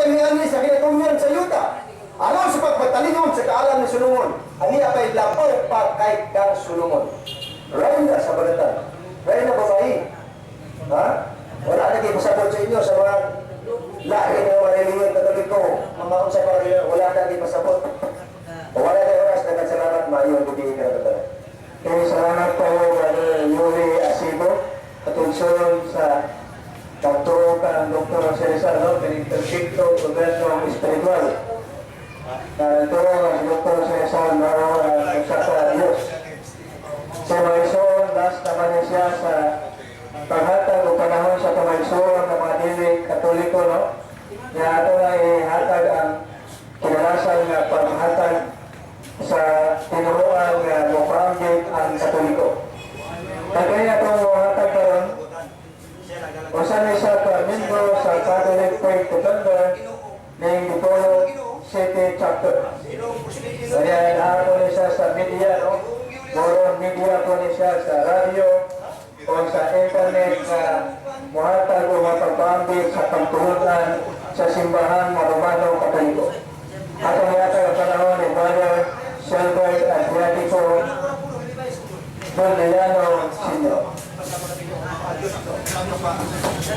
ni ani sa kinatumyan sa yuta. Aron sa pagpatalingon sa kaalam ni Solomon, ani apay lapaw pa kay kang Solomon. Rayna sa balatan. Rayna babae. Ha? Wala na kayo pasabot sa inyo sa mga lahi ng mga reliyon Katoliko. Mga unsay pa rin, wala na kayo pasabot. O wala kayo oras, nagkasalamat maayo ang bibigay ka na katala. Kaya salamat po, Brother Yuri Asibo, katulsunod sa Pagtoo ka ng Dr. Cesar, no? Pininternship to gobyerno espiritual. Ito ang Dr. Cesar, sa Diyos. Sa Maison, last naman niya siya sa paghatag o panahon sa pamaison ng mga dili Katoliko, no? Kaya ito na ihatag ang kinalasan na paghatag sa tinuruan na mukranggit ang Katoliko. Kaya itong hatag karon, usan isa ka membro sa Catholic Faith Defender ng Dipolog City Chapter. Kaya inaako niya sa media, no? Moron media po niya sa radio o sa internet na muhatag o mapagpambit sa pagtulutan sa simbahan ng Romano Katoliko. At ang yata ang panahon ni Brother Silbert Adriatico Bordellano Sr.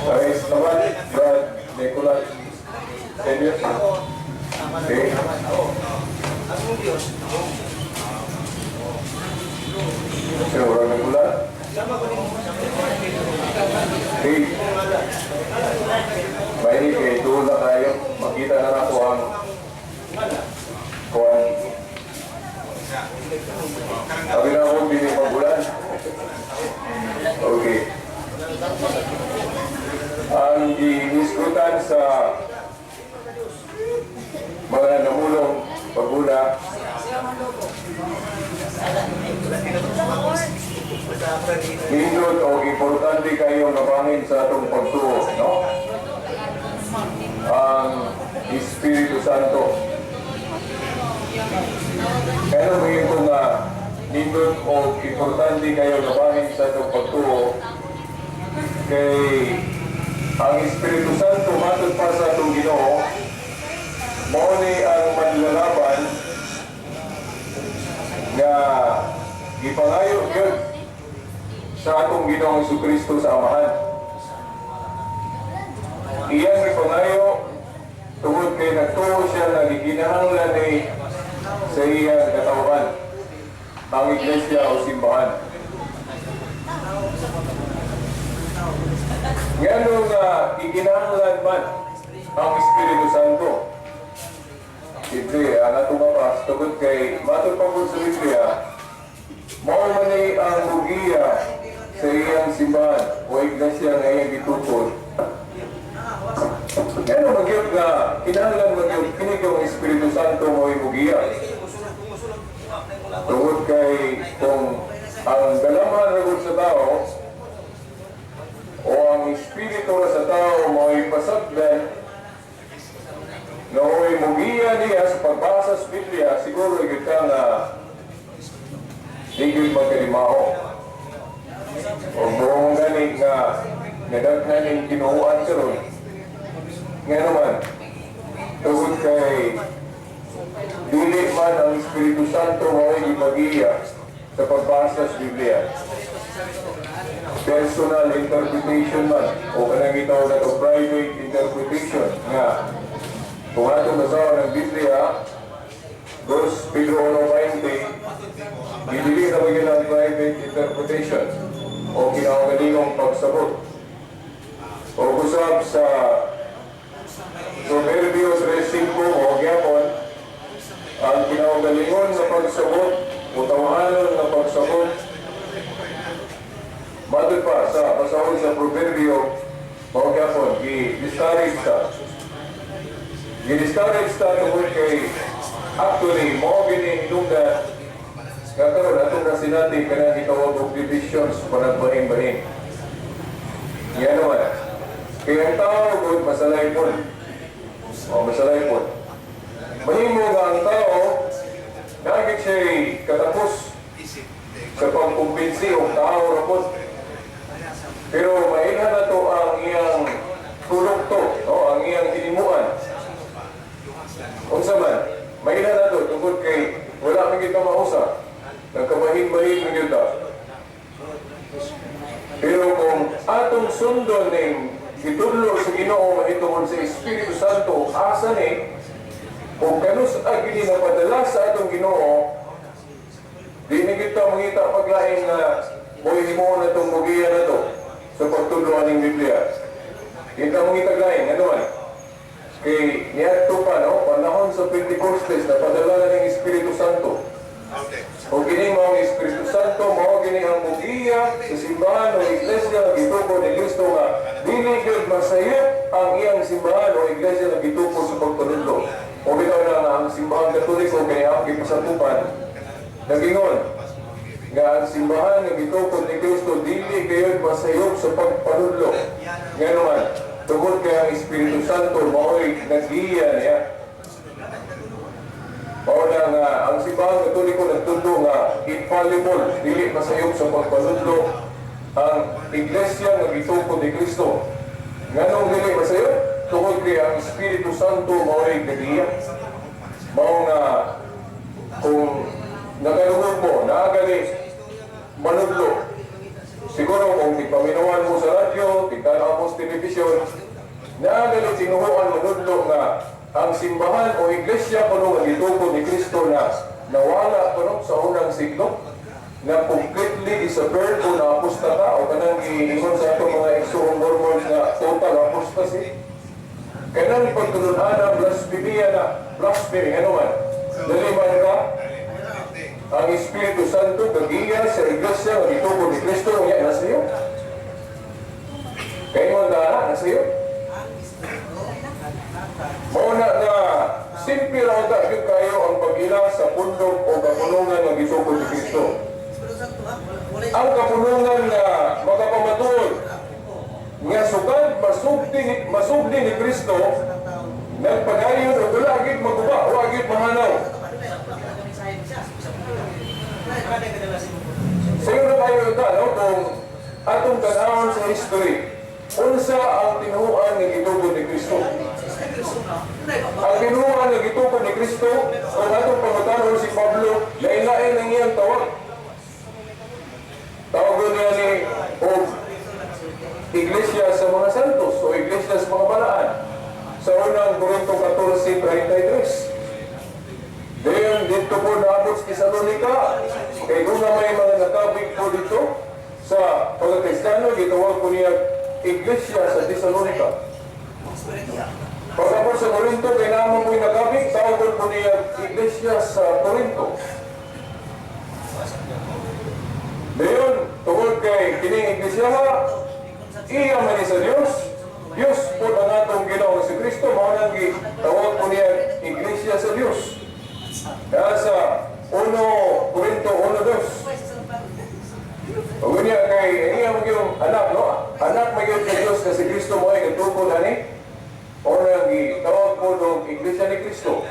Okay, naman, Brad Nicolas Senior. Okay. Sino, Brad Nicolas? Okay. May kay doon na tayo. Makita na nato ang kuwan. Sabi na ako, binipagulan. Okay. Ang giniskutan sa mga namulong paguna hindot o importante kayong nabangin sa atong pagtuo, no? Ang Espiritu Santo. Kaya may ito nga hindot o importante kayong nabangin sa atong pagtuo kay ang Espiritu Santo matod pa sa atong Ginoo mao ni ang manlalaban nga gipangayo gyud sa atong Ginoong Jesucristo sa Amahan. Iyang gipangayo tungod kay nagtuo siya na gikinahanglan ni sa iyang katawhan ang iglesia o simbahan. Ngano nga gikinahanglan man ang Espiritu Santo. Siyempre, ang atong mapas, tungkol kay matod pa po sa Biblia, mao man ni ang bugiya sa iyang simbahan o iglesia na iyang gitutod. Ngano magyud nga kinahanglan magyud kini ang Espiritu Santo mo bugiya. Tungkol kay kung ang dalaman ragod sa tao o ang Espiritu sa tao mo ipasagdan na oy mugiya niya sa pagbasa sa Biblia, siguro kita na hindi magkalimaho. O buong ganit na nadaghan yung kinuhaan sa ron. Nga naman, tungkol kay dili man ang Espiritu Santo mo ay ipagiya sa pagbasa sa Biblia. Personal interpretation man o kanang itaw na ito private interpretation nga kung atong basahan ng Biblia 2 Pedro 1:20 dili na magiging ang private interpretation o kinaugalingong pagsabot o kusab sa Proverbios 3:5 o gyapon ang kinaugalingon na pagsabot o tawahanon na pagsabot matod pa sa basahon sa Proverbio o gyapon i-discourage ka i-discourage ka tungkol kay actually mo ginindungga kakaroon atong na sinati ka na gitawag og divisions panagbahin-bahin. Yan naman. Kaya ang tao good masalay po. O masalay po. Mahimo nga ang tao nagit siya'y katapos sa pagkumbinsi o tao rapot. Pero mainhan na to ang iyang produkto, no? Ang iyang hinimuan. mahitungod sa Espiritu Santo asa ni kung kanus ay gini napadala sa atong Ginoo, di na kita mangita paglain na mo'y himo na itong mugiya na to sa pagtuluan ng Biblia. Kita mangita lain, ano man? Kay niadto pa, no? Panahon sa Pentecostes na padala na ng Espiritu Santo. O kining mga Espiritu Santo, mao gini ang mugiya sa simbahan o iglesia na gituko ni Kristo nga dili gyud masayop ang iyang simbahan o iglesia na gituko sa pagtulundlo. O bitaw na nga ang simbahan Katoliko kay apgi pasatupan nagingon nga ang simbahan na gituko ni Kristo dili gyud masayop sa pagpanudlo. Ngano man, tungod kay ang Espiritu Santo mao'y nagiya niya. O nga ang simbahan Katoliko nagtundo nga infallible, dili masayop sa pagpanudlo ang iglesia nga gituko ni Kristo. Nganong dili masayop? Tungod kay ang Espiritu Santo mao'y nagiya. Mao nga kung nakalugod mo, naagali manudlo. Siguro kung ipaminawan mo sa radyo, tigtanaw mo sa television, naagali tinuhuan manudlo nga ang simbahan o iglesia puno nga gituko ni Kristo na nawala puno sa unang siglo, na completely disappeared o na apostata o kanang giingon sa atong mga exorong Mormons na total apostasy. Kanang pagtulunan blasphemia na blasphemy, ano man? Daliman ka, ang Espiritu Santo gagiya sa iglesia nga gituko ni Kristo nga nasa iyo. Kaya mo nasa iyo? Mauna na simple lang yung kayo ang pag-ila sa pundok o kapunungan ng gituko ni Kristo. Ang kapunungan na magapamatuod nga sugad masugdi ni Kristo nagpadayon o dulagit maguba o agit mahanaw. Sayo na tayo ito, no? Kung atong tanawon sa history, unsa ang tinuhuan ng gituko ni Kristo? Ang tinuhuan ng gituko ni Kristo, kung atong pangutanon si Pablo, lain-lain ang iyang tawag. Tawagon niya ni Iglesia sa mga santos o Iglesia sa mga balaan. Sa unang Korinto 14:33. Dayon dito po naabot sa Thessalonica. Kaya kung na may mga nakabig po dito sa pagkakristyano, gitawag po niya Iglesia sa Thessalonica. Pagkapos sa Korinto, kaya naman po'y nakabig, tawag po niya Iglesia sa Korinto. Dayon, tungod kay kining Iglesia, iya man sa Diyos. Diyos po na natong ginawa si Kristo, maunang tawag po niya Iglesia sa Diyos. Kaya sa 1 Korinto 1:2. Pag niya kay iya yung anak, no? Anak magyud kay Diyos na si Kristo mo ay nagtuko na ni. Maunang tawag po ng Iglesia ni Kristo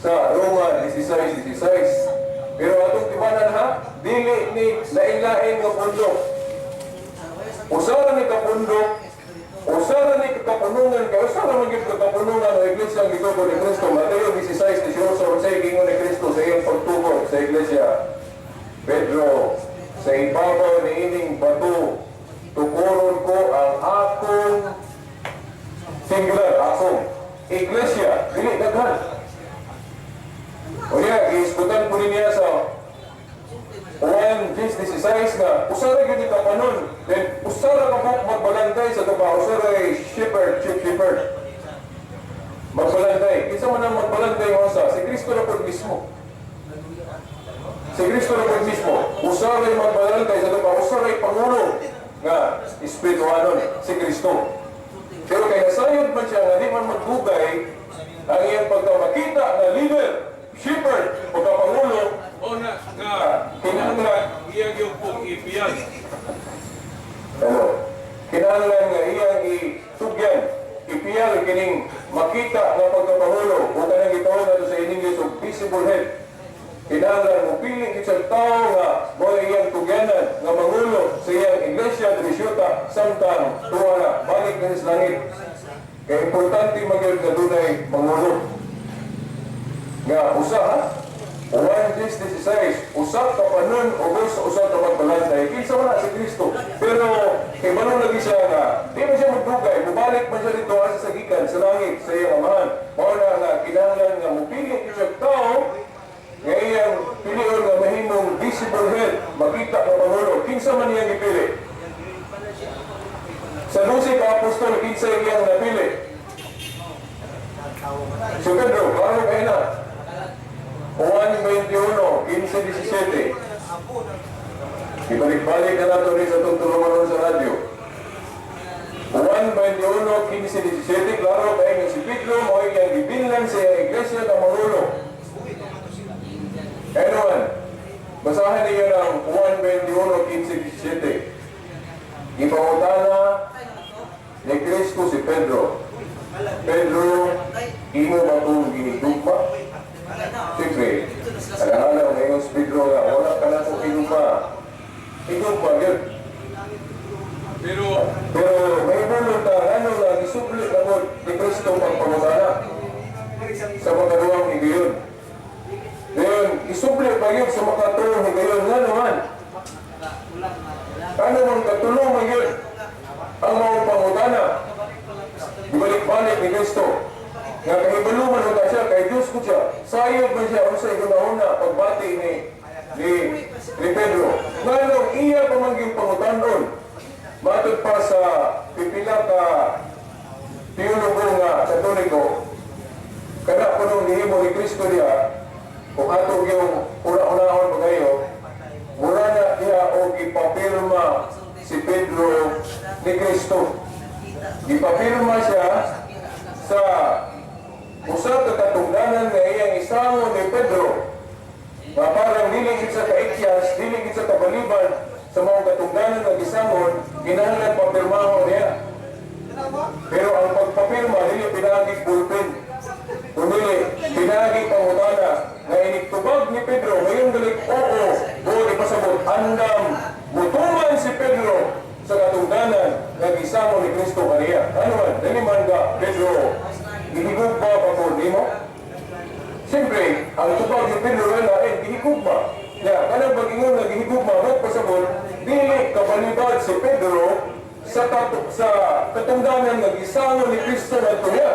sa Roma 16:16. Pero atong tibanan ha, dili ni lain-lain nga pundok. Usara ni kapundok, usara ni kapunungan ka, usara man gyud kapunungan ng iglesia ang gituko ni Kristo. Mateo 16:18 sa gingon ni Kristo sa iyang pagtuko sa iglesia. Pedro, sa ibabaw ni ining bato, tukuron ko ang akong singular, akong iglesia, dili daghan. O niya, iiskutan po niya sa 1:16 nga, usara yun ni kapanon, then usara ka po magbalantay sa tuba, usara ay shepherd, chief shepherd. Magbalantay. Isa man ang magbalantay mo sa, si Kristo na po mismo. Si Kristo na po mismo. Usara ay magbalantay sa tuba, usara ay pangulo nga espirituanon, si Kristo. Pero kaya nasayod man siya nga di man magdugay ang iyang pagkamakita na leader, shepherd, pagkapangulo, o na kinahanglan iyang yung pong ipiyag. kinahanglan nga iyang itugyan, ipiyal kining makita nga pagkapangulo o kanang gitawag nato sa English of visible head. Kinahanglan mo pili isang tao nga mo iyang tugyanan nga mangulo sa iyang iglesia Trishota samtang tuwa na balik na sa langit. Kaya importante magyud nga dunay mangulo. Nga usa ha? 1:16 usa usak ka pa nun, ubos sa usak ka magbalantay, kinsa man na si Kristo. Pero, kay manong lagi siya nga, di man siya magdugay, bubalik man siya dito asa sa gikan, sa langit, sa iyang amahan. Mauna nga, kinahanglan nga mupili siya tao, nga iyang piliyon nga mahimong visible head, makita ng Pangulo. Kinsa man iyang ipili? Sa 12 ka apostol, kinsa iyang napili? Si Pedro, paano kayo na? Juan 21, 15-17. Ibalik-balik na nato rin sa itong tulungan sa radyo. Juan 21, 15-17, klaro kayo nga si Pedro, mo iyang gibinlan sa iglesia ng Mangulo. Ano man, basahan niyo ng Juan 21, 15-17. Ipangutana ni Kristo si Pedro. Pedro, imo ba itong ginigugma? Siyempre, alahala ngayon si Pedro nga, wala ka na itong ginugma. Ginugma, yun. Pero may bulong na, ano na, isublit na mo ni Kristo pagpangutana sa makaduwang higayon. Ngayon, isublit pa yun sa makatulong higayon. Nga naman, ano mang katulong mo yun? Ang mga pangutana, ibalik-balik ni Kristo. Nga kahibaluman mo na siya, kay Diyos ko siya. Sayod man siya, unsay guna-una, pagbati ni Pedro. Nganong iya pa man yung pangutanon. Matod pa sa pipila ka teologo nga katoliko, kada po nung nihimo ni Kristo niya, kung ato yung una-unahon pa kayo, mula na niya o ipapirma si Pedro ni Kristo. Ipapirma siya sa usap na katungdanan na iyang isamo ni Pedro, na parang diligid sa kaikyas, diligid sa kabaliban sa mga katungdanan na isamon, kinahanglan papirmaho niya. Pero ang pagpapirma, hindi pinagig bulpin. Kumili, pinagig pangutana na inikubag ni Pedro, ngayon galit, oo, buwan ipasabot, andam, mutuman si Pedro sa katungdanan na isamo ni Kristo kaniya. Ano man, naliman ka, Pedro, gihigog ba pagod ni mo? Siyempre, ang tubag ni Pedro ay gihigog ba? Ya, kanang pag-ingon na gihigog ba, magpasabot, dili kabalibad si Pedro sa katungdanan na isamo ni Kristo na ito niya.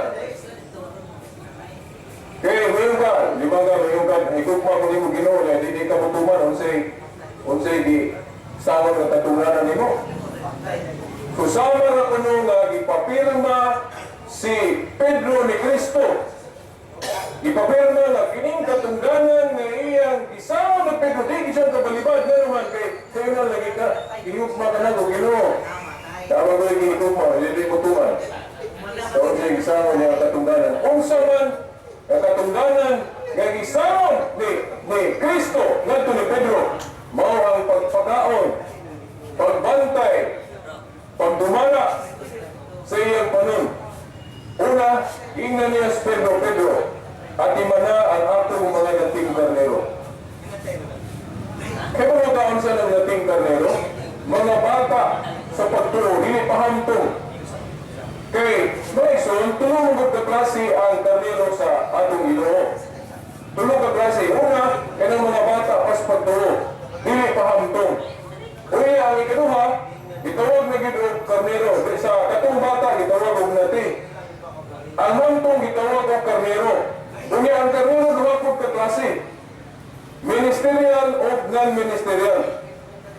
Kaya ngayon ka, limaga ngayon ka, higog ba kung di mo ginoon, hindi ka mutuman, unsay di sama na katungdanan ni mo. Kusama na kuno nga ipapirma si Pedro ni Kristo. Ipapirma na kining katungdanan nga iyang isama na Pedro, di isang kabalibad na naman kay kayo na lagi ka, ihugma ka na kung Ginoo. Tama ko yung ihugma, hindi mo tuman. Tawag siya isama niya katungdanan. Unsa man ang katungdanan nga isama ni Kristo ngadto ni Pedro, mao ang pagpakaon, pagbantay, pagdumala sa iyang panon. Una, ingnan niya si Pedro, at imana ang atong mga dating karnero. Kaya mga taon sa ng dating karnero, mga bata sa pagturo, hindi pahamtong. Kay Maison, tulong ka klase ang karnero sa atong Ginoo. Tulong ka klase. Una, kanang mga bata pas pagturo, hindi pahamtong. Uy, ang ikaduha, itawag na gito karnero. Sa katong bata, itawag og nati. Ang hantong itawag og karnero. Unya ang karnero duha ka klase. Ministerial o non-ministerial.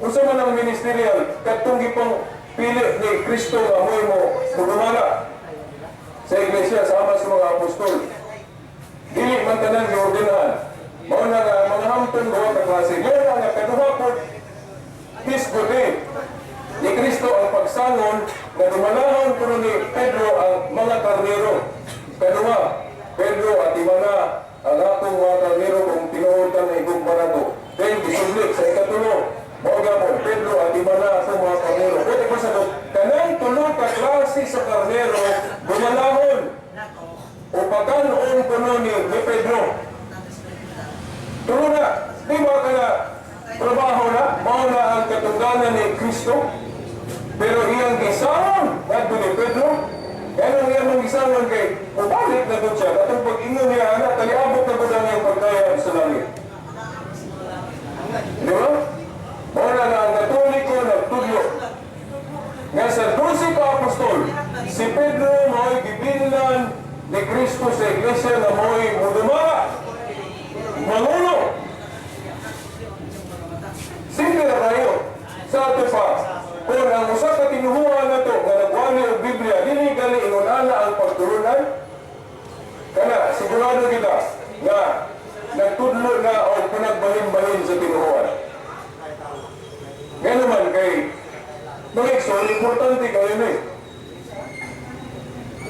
Unsa man ang ministerial, katong gipang pili ni Kristo nga amoy mo gumala sa iglesia sama sa mga apostol. Dili man tanan giordenahan. Mao na nga mga hantong duha ka klase. Mo nga kaduha pod hisgote ni Kristo ang pagsangon na dumalahon kuno ni Pedro ang mga karnero. Kaduha, Pedro at imana ang atong mga karnero kung tinuod ka na igugma nato. Then gisublit sa ikatulo, mao gapon Pedro at imana sa mga karnero. Pwede pa sa kanang tulo ka klase sa karnero dumalahon o pagkanoon kuno ni Pedro. Tulo na, di ba ka na trabaho na, mao na ang katungdanan ni Kristo. Pero iyang gisamon ngadto ni Pedro, kaya nang iyang gisamon kay ubalik na doon siya. Katong pag-ingon niya, anak, taliabot na ba ang iyang pagkaya sa langit? ni Kristo sa iglesia na mo'y mudumara, mangulo. Simple na kayo. Sa ato pa, kung ang usa ka tinuhuan na to, nga nagwali ang Biblia, dili gali inunana ang pagtulunan, kana, sigurado kita, nga nagtudlo na o pinagbahin-bahin sa tinuhuan. Nga naman kay, mga ikson, importante kayo na eh.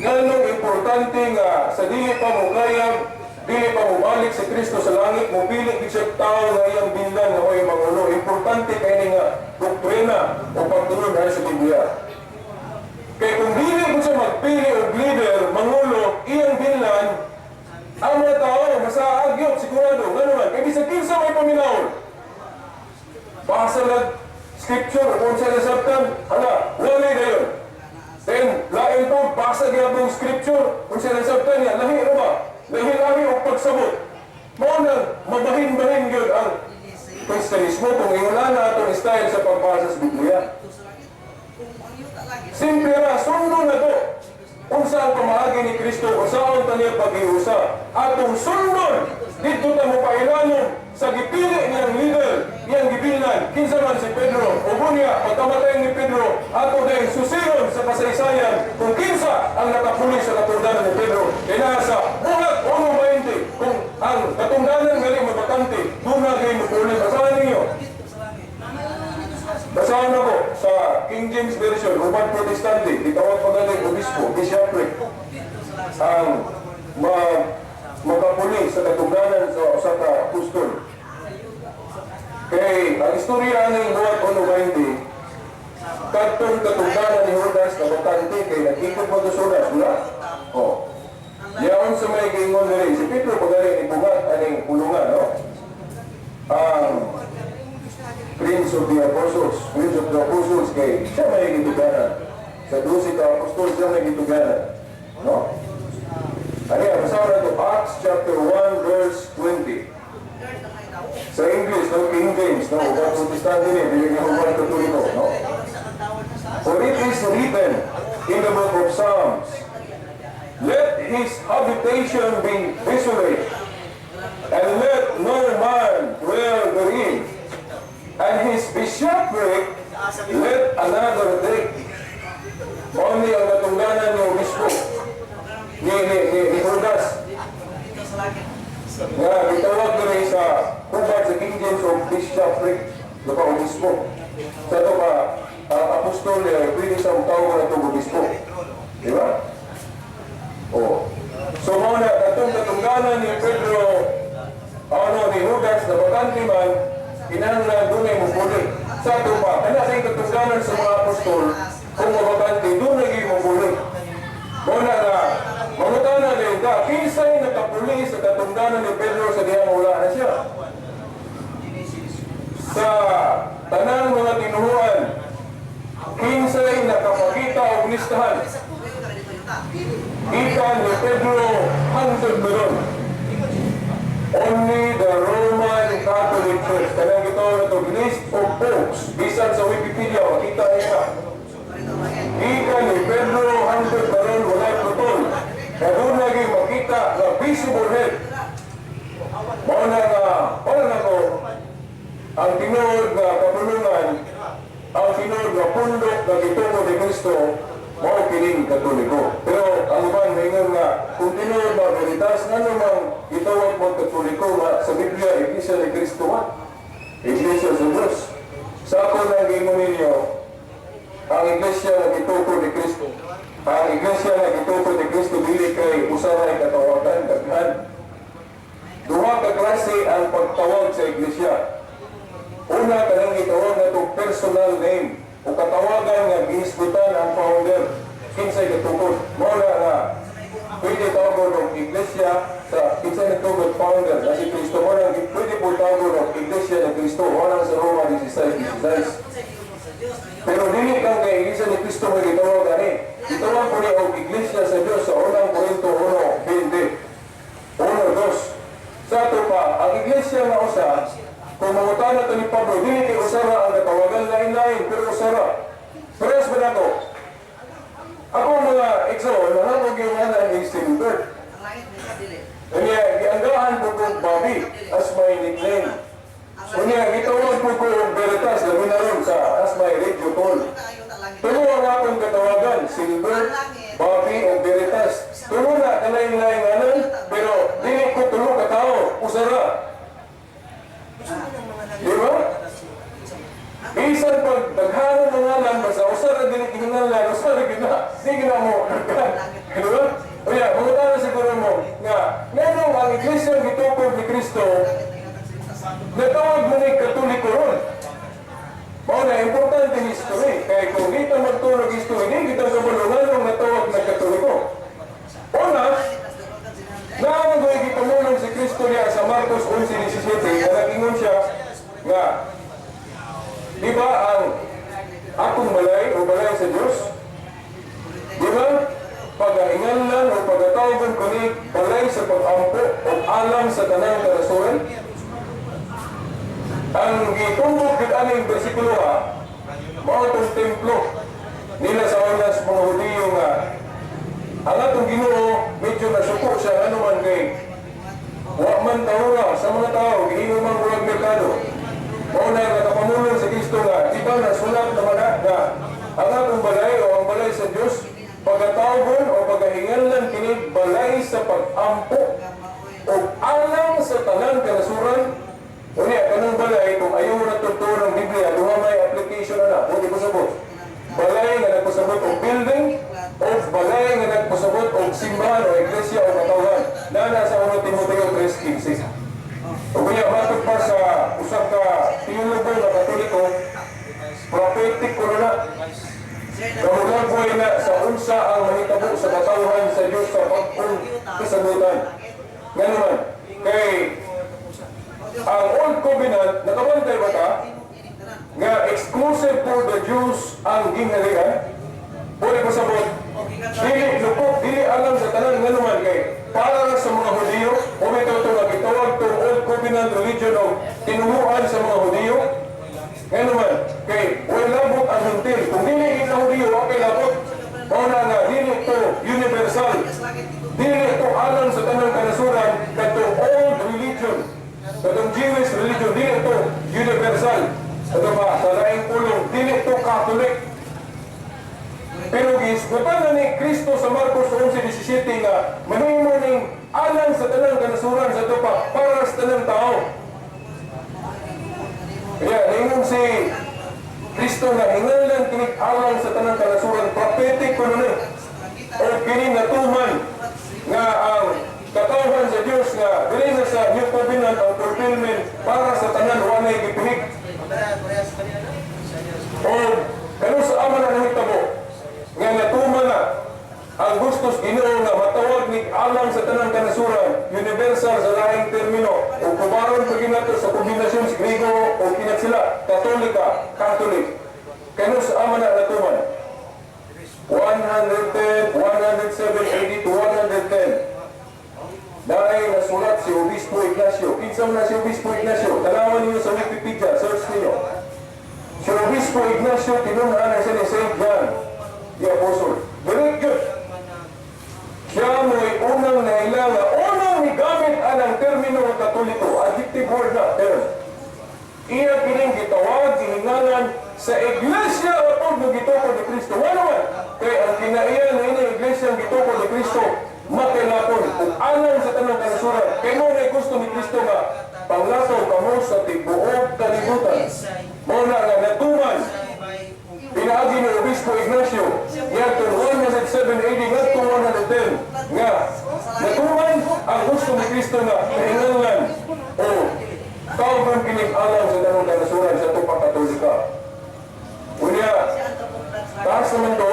Ganong importante nga sa dili pa mo kayang, dili pa mo balik si Kristo sa langit, mo pili siya tao nga iyang binlan na may mangulo. Importante kayo nga doktrina o pagtulog na sa Biblia. Kaya kung dili mo siya magpili o leader, mangulo, iyang binlan, ang mga tao, masaagyot, sigurado, gano'n. Kaya bisag kinsa may paminahon. Basa lang scripture, kung siya nasabtan, hala, wala na yun. Then, lain po, basa niya itong scripture, kung siya nasabtan niya, lahi na ba? Lahi-lahi o pagsabot. Mauna, mabahin-bahin yun ang Kristiyanismo kung iulan na itong style sa pagbasa sa Biblia. Simple na, sundo na to. Kung saan pamahagi ni Kristo, kung saan taniya pag-iusa. Atong sundon, dito na mo pailanom sa gipili niyang leader, niyang gibilan, kinsa man si Pedro, o bunya, pagkamatay ni Pedro, ato dahil susiyon sa kasaysayan, kung kinsa ang nakapuli sa katungdanan ni Pedro, kinasa, buhat o mainti, kung ang katungdanan galing mabakante, doon na kayo mapuli. Basahan ninyo. Basahan ako sa King James Version, Roman Protestante, itawag pagaling obispo, bishopric, ang magkapuli sa katungdanan sa apostol. Kay ang istorya ng buhat o 90, katong katungdanan ni Judas na bakante kay nag-ikot mo sa Judas, wala? O. Yaon sa may gingon nila, si Pedro pagaling ibugat aning pulungan, no? Ang Prince of the Apostles kay siya may gituganan. Sa 12 ka apostol siya may gituganan. No? Ano yan? Masawa na ito, Acts chapter 1 verse 20. Sa English, no? King James, no? Upang Protestante niya, bilang yung Roman Katoliko, no? For it is written in the book of Psalms, let his habitation be desolate, and let no man dwell therein, and his bishopric let another take. Only ang katungdanan ni obispo ni Judas nga itawag na rin sa kubad sa King James of bishopric na pa obispo. Sa ito pa apostol pwede sa tawag na itong obispo. Diba? O. So muna katong katungdanan ni Pedro ni Judas na bakante man kinahanglan doon ay mupuli. Sa ito pa, kanya sa katungdanan sa mga apostol, kung mabakante, doon naging mupuli. Muna na, mamutana din ka, kinsay nakapuli sa katungdanan ni Pedro sa diyang wala na siya. Sa tanang mga tinuhuan, kinsay nakapakita o listahan. Ikan ni Pedro, hangtod meron. Only the Roman Catholic Church. Kanang ito na ito, list of popes. Bisan sa Wikipedia, makita niya. Ikan ni Pedro, hangtod meron, walay protol. Na doon naging makita na visible head. Mauna na ko, ang tinuod na kapulungan, ang tinuod na pundok na gituko ni Kristo, mao kining Katoliko. Pero ang iban ngayon nga, kung tinuod na veritas, nga namang itawag mo Katoliko nga sa Biblia, Iglesia ni Kristo nga. Iglesia sa Diyos. Sa ako nang gingon ninyo, ang Iglesia na gituko ni Kristo. Ang Iglesia na gituko ni Kristo, dili kay usaray katawagan, daghan. Duha ka klase ang pagtawag sa Iglesia. Una, kanang itawag na ito personal name. O katawagan nga ginisgutan ang founder. Kinsay katukod. Mula nga, pwede tawag ng Iglesia sa kinsay natugod founder na si Kristo. Mula pwede po tawag ng Iglesia na Kristo. Mula sa Roma 16:16. Pero dili lang kay Iglesia ni Kristo may gitawag ani. Itawag po niya ang Iglesia sa Diyos sa unang Korinto 1:20. 1:2. Sa ito pa, ang Iglesia na usa, kung mangutan na ito ni Pablo, dili kay usara ang katawagan lain-lain, pero usara. Pares ba na ito? Ako mga exo, nahapag yung ana ni Stephen Bert. as my radio call. Tulo ang akong katawagan, silver, Bobby o veritas. Tulo na kalain-lainganan, pero dili ko tulo ka tao, usara. Di ba? Isang pag daghanan ng ngalan, basta usara dili kinahanglan, usara gina, di gina mo. Di ba? O yan, mangutana siguro mo, nga, ngayon ang iglesia gitukod ni Kristo, natawag mo ni Katoliko ron. Mauna, importante ni history. Kaya kung dito magtulog history, hindi kita kabulungan ng natawag na Katoliko. Una, naamagay gitumulong si Kristo niya sa Marcos 11:17, na nagingon siya nga, di ba ang akong balay o balay sa Diyos? Di ba? Pag-ainganlan o pagkatawagan ko ni balay sa pag-ampo o alam sa tanang karasuran. Ang gitumbok kita aning bersikulo ha, mao itong templo nila sa unas mga Hudiyo nga ang atong Ginoo medyo nasuko siya ano man kay wa man tahura sa mga tao gihingo man buwag merkado. Mao na nakapamulong sa Kristo nga di ba nasulat naman na ang atong balay o ang balay sa Diyos pagkatawgon o pagahinganlan kini balay sa pag-ampo o alang sa tanan kanasuran. Unya, kanang balay, kung ayaw mo na tugturo ng Biblia, duha may application na hindi ko sabot. Balay nga nagpasabot o building, o balay nga nagpasabot o simbahan o iglesia o katawan. Na sa 1 Timoteo 3:15. O kunya, matod pa sa usap ka teologo na Katoliko, prophetic ko na. Kamulagoy na sa unsa ang mahitabo sa katawhan sa Diyos sa pagkong kasagutan. Nga naman, kay ang Old Covenant, nakabantay ba ta? Nga exclusive for the Jews ang gingharian. Pwede ko sabot, dili lupok, dili alam sa tanan nga naman kay para sa mga Hudiyo, o may ito nga gitawag itong Old Covenant religion o tinumuan sa mga Hudiyo. Nga naman, kay wala labot ang hintil. Kung dili ito Hudiyo, okay labot. Mauna nga, dili ito universal. Dili ito alam sa tanang kanasuran katong old religion. Katong Jewish religion, dili ito universal. Ito pa, sa laing pulong, dili ito Catholic. Pero gisgutan na ni Kristo sa Marcos 11:17 nga mahimo ning alang sa tanang kanasuran sa ito pa para sa tanang tao. Kaya, ningon si Kristo nga hingalan kinig alang sa tanang kanasuran, prophetic ko nun o kininatuman nga ang katawhan sa Diyos nga dili na sa New Covenant ang fulfillment para sa tanan walay gipinig. O kanu sa ama na nahitabo nga natuman na ang gustos Ginoo nga matawag ni alang sa tanan kanasuran universal sa laing termino o kubaron pag ginato sa kombinasyon si Griego o kinat sila Katolika, Catholic. Kanu sa ama na natuman 110, 107, 80 to 110. Dahil nasulat si Obispo Ignacio. Kinsa na si Obispo Ignacio? Tanawan niyo sa Wikipedia, search niyo. Si Obispo Ignacio, tinunaan siya ni St. John, the Apostle. Very good. Siya mo'y unang nailanga, unang nigamit anang termino ng Katoliko, adjective word na term. Iya kining gitawag, gihinganan sa Iglesia o pag gituko ni Kristo. Wala man. Kaya ang kinaiyan na ini Iglesia ang gituko ni Kristo, makinapon kung alam sa tanong kanasuran. Kaya mo na gusto ni Kristo nga panglataw kamo sa tibuok kalibutan. Muna nga natuman pinaagi ni Obispo Ignacio yan to 107 nga to 110 nga natuman ang gusto ni Kristo nga kahingalan o tawag kinig alam sa tanong kanasuran sa tupak Katolika. Unya, taas naman to.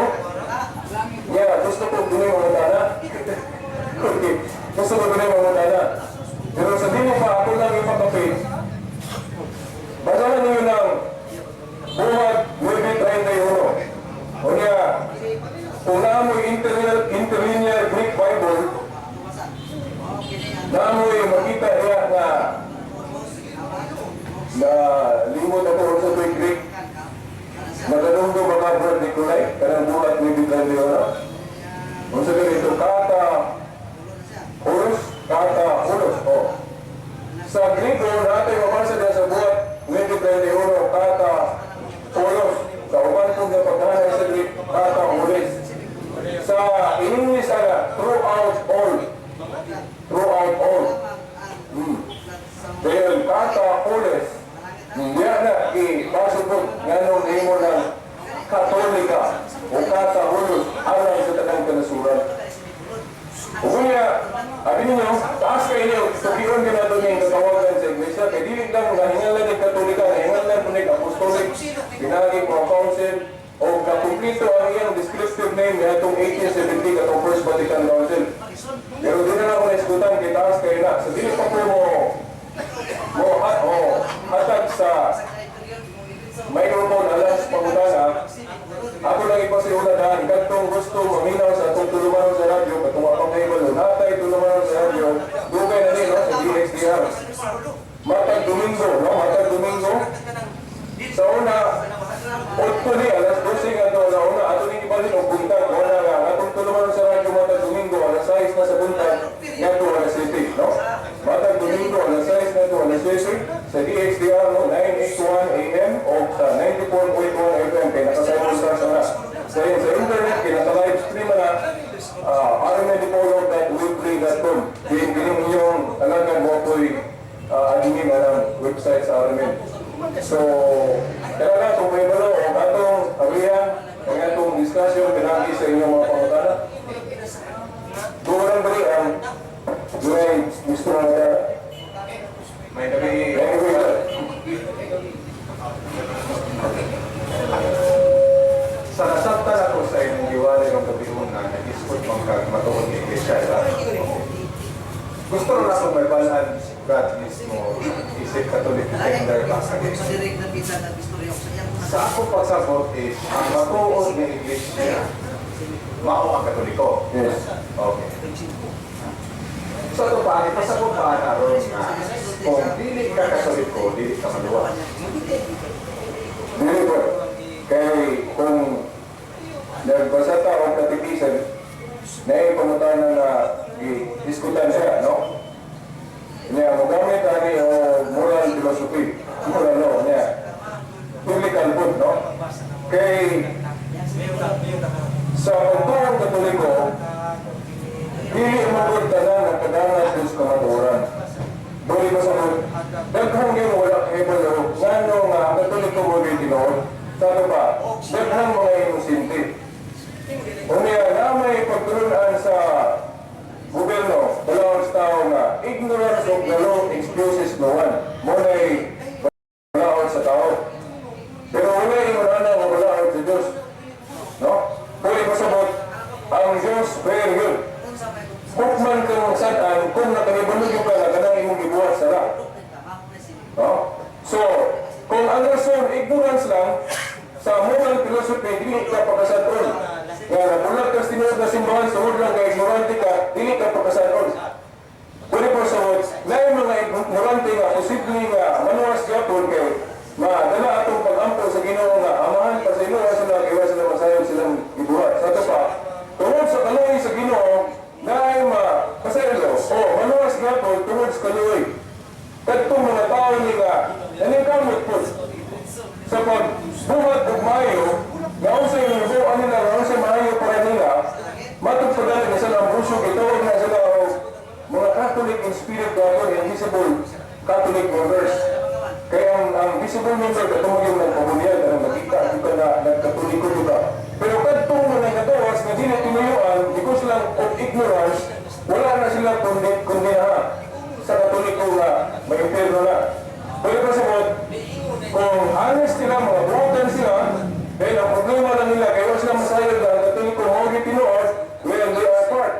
Yeah, gusto ko dunin mga tana. Okay, gusto ko dunin mga tana. Pero sabihin mo pa, ako lang yung makapit. Basahan niyo ng Buhat 9:31. O niya, kung naamoy interlinear Greek Bible, naamoy makita niya na limot ako sa tuwing Greek. Nagalunggo mga Brad Nicolay, karang Buhat 9:31. Kung sabihin ito, kata ulos, o. Sa Griego, natin mabasa din sa Buhat 9:31, kata ulos. ninyo, taas kayo ninyo, tukiyon ka na doon yung katawagan sa iglesia, kaya dili lang nahingalan ng katolika, nahingalan po ng apostolic, binagi mga council, o nakumplito ang iyang descriptive name na itong 1870 katong First Vatican Council. Pero di na ako naiskutan, kaya taas kayo na. So dili pa po hatag sa microphone alam sa pangutana. Ako lang ipasiunadahan, katong gusto maminaw sa itong tulumanon sa radyo, katong apang kaibalo, natay tulumanon sa radyo, dugay na rin, no, sa DXDR. Matag Domingo, no, Matag Domingo. Sa una, 8 ni, alas 12 nga ito, na una, ato ni ibalin o buntag, una nga, atong tulumanon sa radyo, Matag Domingo, alas 6 na sa buntag, nga ito, alas 7, no? Matag Domingo, alas 6 na ito, alas 7, sa DXDR, no, 981 AM, o sa 94.1 FM, kaya nakasayo sa sana. Sa internet, kaya naka-live stream na, Dipolog.weebly.com. Giling inyong talagang mo po'y admin na ng website sa RMN. So, kaya na itong may balo, o atong awihan, ang atong discussion, pinagi sa inyong mga pangutana. Tuwarang bali ang may gusto na nagkara. May nabi. Sa nasabtan ako sa inyong liwanag ang kabiyon na nag-iskot matuon ni Iglesia. Gusto rin ako may balaan God mismo, isip Catholic defender pa sa sa akong pagsabot is, ang matuon ni Iglesia, mao ang Katoliko. Yes. Okay. So ito pa, ipasabot pa naroon na kung dili ka Katoliko, dili ka maluwa. Very good. Kaya kung nagbasa ta o katipisan, na yung pamutanan na diskutan siya, no? Niya, magamit ani o moral philosophy, moral law, niya. Biblical book, no? Kay sa pagtuong Katoliko, dili umabot tanan ang kadangan Diyos kamatuoran. Dili ba sa daghang yung wala kahibalo, ngano nga ang Katoliko mo rin tinood, sabi pa, daghang mga inusinti. Unya na may pagtulunan sa gobyerno, dalawang tao nga, ignorance of the law excuses no one. Muna'y balaod sa tao. Pero wala yung marana ng balaod sa Diyos. No? Pwede pasabot, ang Diyos very good. Kukman ka ng satan, kung nakalibanog yung ka na kanang imong gibuhat sa ra. No? So, kung ang rason, ignorance lang, sa moral philosophy, dili ka pagkasadron. Nga, nabulag ka tinuod na simbahan, sa lang ka ignorante ka, dili ka pagkasadron. Pwede po sa words, na yung mga ignorante nga, posible nga, manuwas yapon kay, madala atong pag-ampo sa Ginoo nga, amahan pa sa Ginoo sila, kaya sila masayang silang ibuhat. Sa ito pa, tungod sa kaluoy sa Ginoo, na ay pasaylo, o manuwas yapon, tungod sa kaluoy. Katong mga tao nila, nanikamot po, sa pagbuhat o mayo, ngayon sa yung lubuan nila, ngayon sa mayo para nila, matagpagalan na sila ang busog, itawag na sila o mga Catholic in spirit God, invisible Catholic members. Kaya ang visible member, katong yung nagpabunyag, na nakita, ito na nagkatoliko ka. Pero katong mga katawas na di na tinuyuan, because lang of ignorance, wala na sila kundinahan sa katoliko na may impero na. Pwede pa sabot, kung honest sila, mga buotan sila, dahil ang problema lang nila, kaya sila masayag na katoliko mo gitinood, well, they are part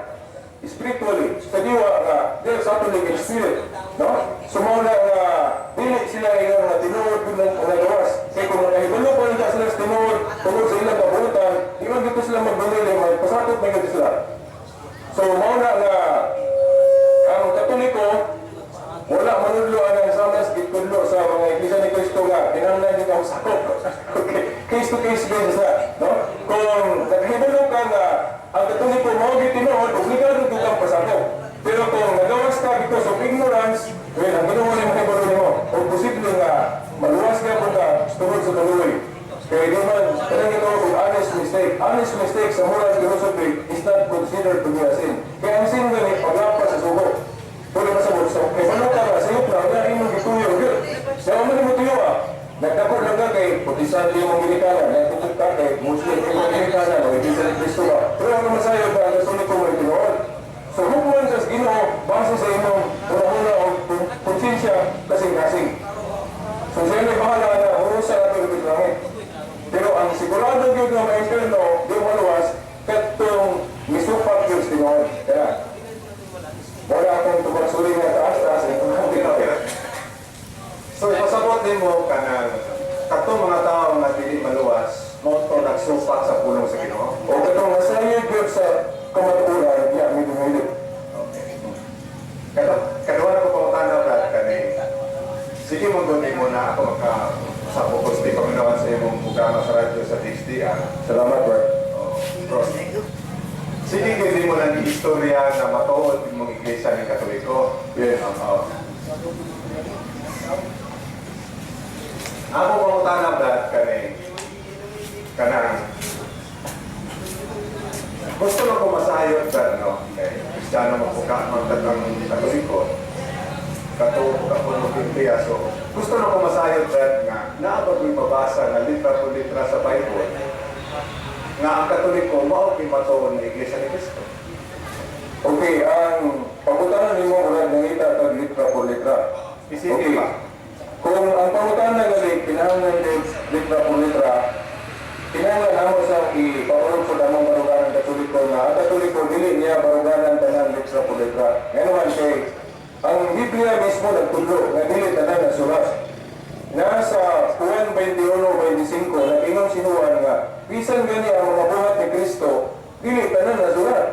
spiritually, sa diwa nga, they're Catholic in spirit, no? Sumuna nga, dili sila ilang nga tinuod kung nagawas. Kaya kung nakahibalo pa nila sila sa tinuod, tungod sa ilang kabutan, iwan dito sila magbumili, may pasakot may gati sila. So, mauna nga, ang katoliko, wala manudloan ang samas gitudlo sa mga iglesia ni Cristo nga, kinahanglan din ang sakop. Okay, case to case basis na, no? Kung naghibalo ka nga, ang katoliko mo gitinood, obligado din kang pasakop. Pero kung nagawas ka because of ignorance, well, ang ginawa niyo mahibalo mo, o posible nga, maluwas nga po ka, tungod sa kaluoy. Kaya di man, kanang ito kung honest mistake. Honest mistake sa moral philosophy is not considered to be a sin. Kaya ang sin gani, paglapas sa sugo. Pwede masabot sa kay manok ka nga, sayop na, nga imong gituyo. Sa mga mo tuyo nagdako lang ka kay Protestante yung Amerikana, nagtukot ka kay Muslim yung Amerikana, o Iglesia ni Cristo ba. Pero ang masayop ka, ang kasulit ko may tinood. So, hukuman sa Ginoo, yung tumagsuli nga taas-taas, itong kapit-kapit. So, pasabot din mo ka na katong mga tao nga dili maluwas, mo to nagsupak sa pulong sa Ginoo. O katong nasayod yun sa kamaturan, niya, may dumilit. Okay. Kadawa na ko pangutana ka kani. Sige mo guni mo na ako sa focus di Panginoon sa imong programa sa radyo sa DSD. Salamat, Bert. Cross. Sige gini mo lang istorya na matuod imong iglesia ni Katoliko. Yes. Ako pangutana Brad kani kanang gusto lang ko masayod Brad no. Kristiyano mo po ka magtatang Katoliko. Kapuno Biblia. So gusto lang ko masayod Brad nga naabag yung mabasa na litra po litra sa Bible nga ang Katoliko mao matuon ng Iglesia ni Cristo. Okay, ang pangutanan ni mo mula nangita tag litra por litra. Isipin ba? Kung ang pangutanan gali kinahanglan din litra por litra, kinahanglan amo sa ipaulog sa damang baruganan Katoliko na ang Katoliko dili niya baruganan tanan litra por litra. Ngayon kay ang Biblia mismo nagtudlo nga dili tanan na sulat. Nasa Juan 21:25 nag-ingon si Juan nga bisan gani ang mga buhat ni Kristo dili tanan na sulat.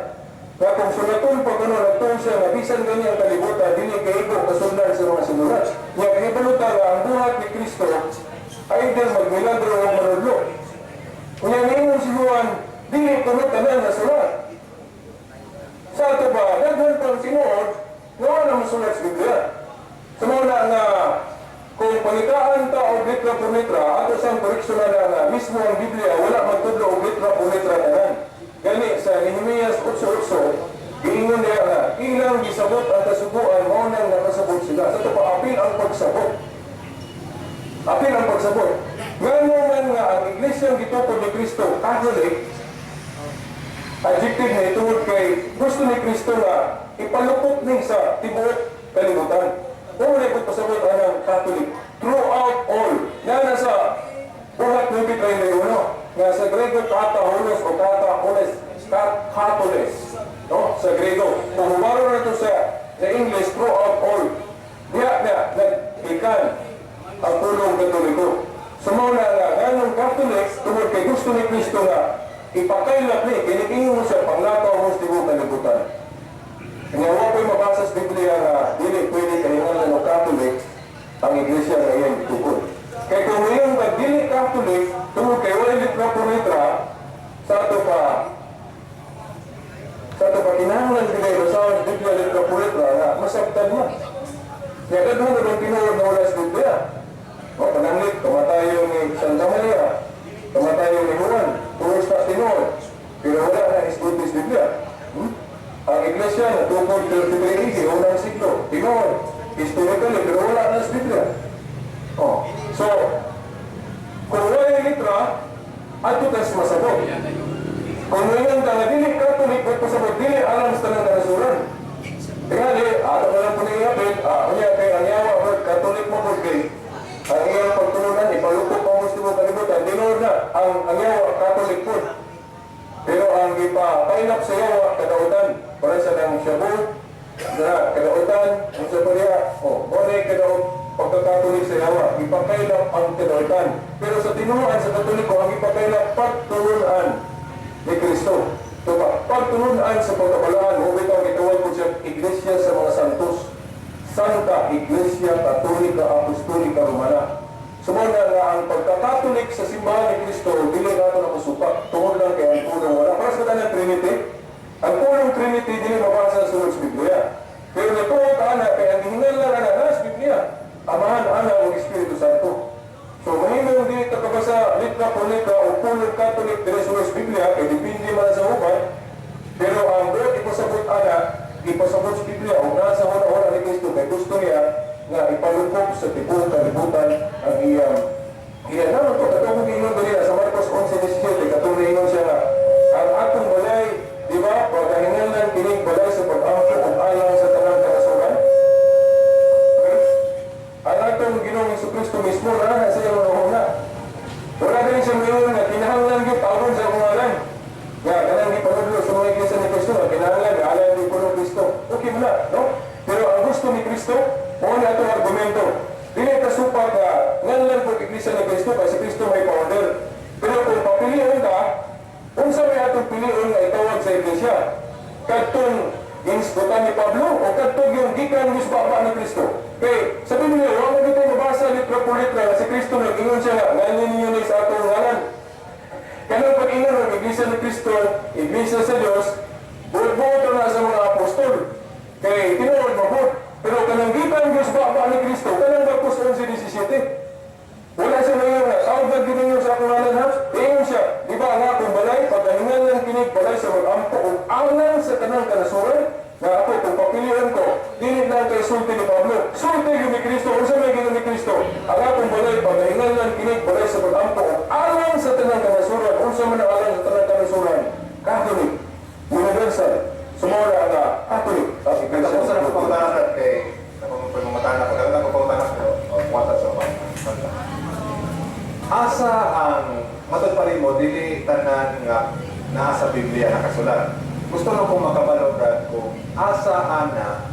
Nga kung sulaton pa kuno nagtuon siya nga bisan gani ang kalibutan dili kaigo kasundan sa mga sinulat. Nga kahibalutan nga ang buhat ni Kristo ay din magmilagro o manudlo. Kung ingon si Juan dili kuno tanan na sulat. Sa ato ba daghan pang sinuod nga wala masulat sa Biblia. Sumuna nga kung pangitaan ta o litra por litra, ato sang koreksyon na nga mismo ang Biblia wala magtudlo og litra por litra tanan. Gani sa Nehemias 8:8, giingon niya nga ilang gisabot ang kasubuan mao nang nakasabot sila. Sa ito pa apil ang pagsabot. Apil ang pagsabot. Ngano man nga ang iglesia gituod ni Kristo Catholic, adjective na ituod kay gusto ni Kristo nga ipalupot ni sa tibuok kalibutan. Kung wala ipot pasabot ang Catholic, throughout all, na nasa buhat ng bitay na yun, nga sa Grego kataholos o kataholes, katoles, no? Sa Grego. Kung humaro na ito sa English, throughout all, diya nag-ikan ang pulong Katoliko. Sumuna nga, ganong Catholic, tungkol kay gusto ni Kristo nga, ipakailap ni, kinikingon sa panglakaw mo sa tibuok kalibutan. Kaya wala ko'y mabasa sa Biblia na dili pwede kahingan ng Catholic ang iglesia na iyan tukod. Kaya kung ngayon na dili Catholic, tungkol kay wala litra por litra, sa ato pa kinahanglan din kayo sa Biblia litra por litra na masabtan mo. Kaya kadung na ng tinuod na wala sa Biblia. Pananglit, kamatayo ni Santa Maria, kamatayo ni Juan, puros na tinuod. Pero wala na isbutis Biblia. Ang iglesia na 2.33 AD, unang siglo, tinuod, historically, pero wala na sa Biblia. So, kung wala yung litra, ato tas masabot. Kung ngayon ka nga dili Catholic, magpasabot, dili alam sa tanang karasuran. Tingnan ato na lang po niyapin, kay ang yawa, Catholic mo po kay, ang iyang pagtulunan, ipalupot pa mo sa kalibutan, tinuod na, ang yawa, Catholic po. Pero ang ipapailap sa yawa, kadautan, para sa nang shabu, na kadautan, ang sa pariya, bonay kadaut, pagkakatulik sa yawa, ipakailap ang kadautan. Pero sa tinuan sa Katoliko, ang ipakailap, pagtulunan ni Kristo. So, pagtulunan sa pagkabalaan, hubit ang itawag po siya, Iglesia sa mga Santos. Santa Iglesia Katolika Apostolika Romana. Sumuna nga ang pagkakatolik sa simbahan ni Kristo, dili nato na masupak, tungod lang kay ang punong wala. Para sa tanang Trinity, ang punong Trinity dili mabasa sa sunod sa Biblia. Pero natuwa ka na, kaya ang hinala na sa Biblia, Amahan, Anak, o Espiritu Santo. So, mahimong dili kakabasa litra por litra o punong Katolik dili sa Biblia, kaya dipindi man sa uban, pero ang buhat ipasabot anak, ipasabot sa Biblia, o nasa wala ni Kristo, kaya gusto niya nga ipalupok sa tibuok kalibutan ang iyang naman po, katong ingon ba nila sa Marcos 11:17, katong ingon siya nga ang atong balay, di ba, pagkahingalan kining balay sa pag-angko o alang sa tanang karasuran. Ang atong Ginoong Jesucristo mismo na sa iyong nahuna. Wala din siya ngayon na kinahanglan yung tawon sa kungalan. Nga, kanang ipanudlo sa mga iglesia ni Kristo, kinahanglan, alam ni Puno Kristo. Okay mo na, no? Pero gusto ni Kristo, o na itong argumento. Dili kasupat na nganlan po iglesia ni Kristo kasi Kristo may powder. Pero kung papiliin ka, unsa may atong piliin nga itawag sa iglesia? Kadtong ginisgutan ni Pablo o kadtong yung gikan gisbaba ni Kristo? Kay sa Biblia, wala na tayo mabasa litra por litra na si Kristo nag-ingon siya nga, ngayon ninyo ni sa atong ngalan. Kanang pag-ingon ng iglesia ni Kristo, iglesia sa Diyos, buot-buot na sa mga apostol. Kay tinuod mabot. Pero kanang gikan Diyos baba ni Kristo, kanang Marcos 11:17. Wala siya ngayon na, tawag na gininyo sa akong ngalan ha? Ingon siya, di ba nga kung balay, pagkahingan ng kinig, balay sa mag-ampo, kung angan sa kanang kanasuran, na ako, kung papilihan ko, dinit lang kay sulti ni Pablo. Sulti yung ni Kristo, kung saan may gino ni Kristo? Ang akong balay, pagkahingan ng kinig, balay sa mag-ampo, kung angan sa kanang kanasuran, kung saan man ang angan sa kanang kanasuran, Catholic, universal, sumura na Catholic, at iglesia. Tapos na pagpapatanan kay napamatanan ko. Dahil napapatanan ko, muwata sa mga. Asa ang matod pa rin mo, dili tanan nga naa sa Biblia nakasulat. Gusto na kong makabalo, Brad, kung asa ana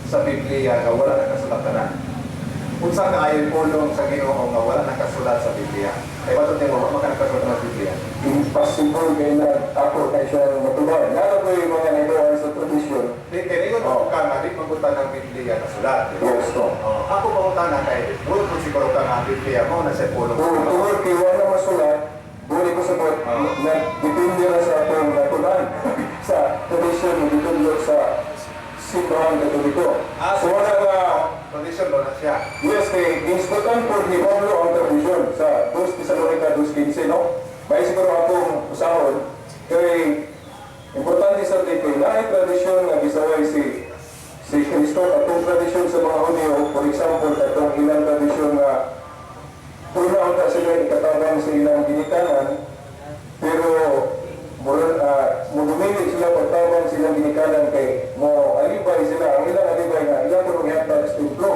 sa Biblia nga wala nakasulat tanan. Unsa ka ayon pulong sa Ginoo nga wala nakasulat sa Biblia. Kay matod mo, wala nakasulat sa Biblia. Impossible kay na ako kay siya matubay. Lalo ko yung mga naibawan sa tradisyon. Di kay ingon mo ka nga di mabutan ng Biblia nasulat. Yes, no. Ako pangutan na kay wala ko siguro ka nga Biblia mo na sa pulong. Tungkol kay wala masulat, buli ko sa pot, na depende na sa atong natulan sa tradisyon, depende sa simbahan katoliko. So wala nga, Tradisyon mo na siya. yes, kay inskutan po ni Pablo ang tradisyon sa 2 Tesalonica 2:15, no? May siguro akong usahon, kay importante sa dito, na tradisyon nga gisaway si Kristo, atong tradisyon sa mga Hudyo, for example, atong ilang tradisyon nga una ang sila ikatabang sa ilang ginikanan, pero mudumili sila pagtabang sa ilang ginikanan kay mo alibay sila, ang ilang alibay nga ilang ko nangyatak sa templo.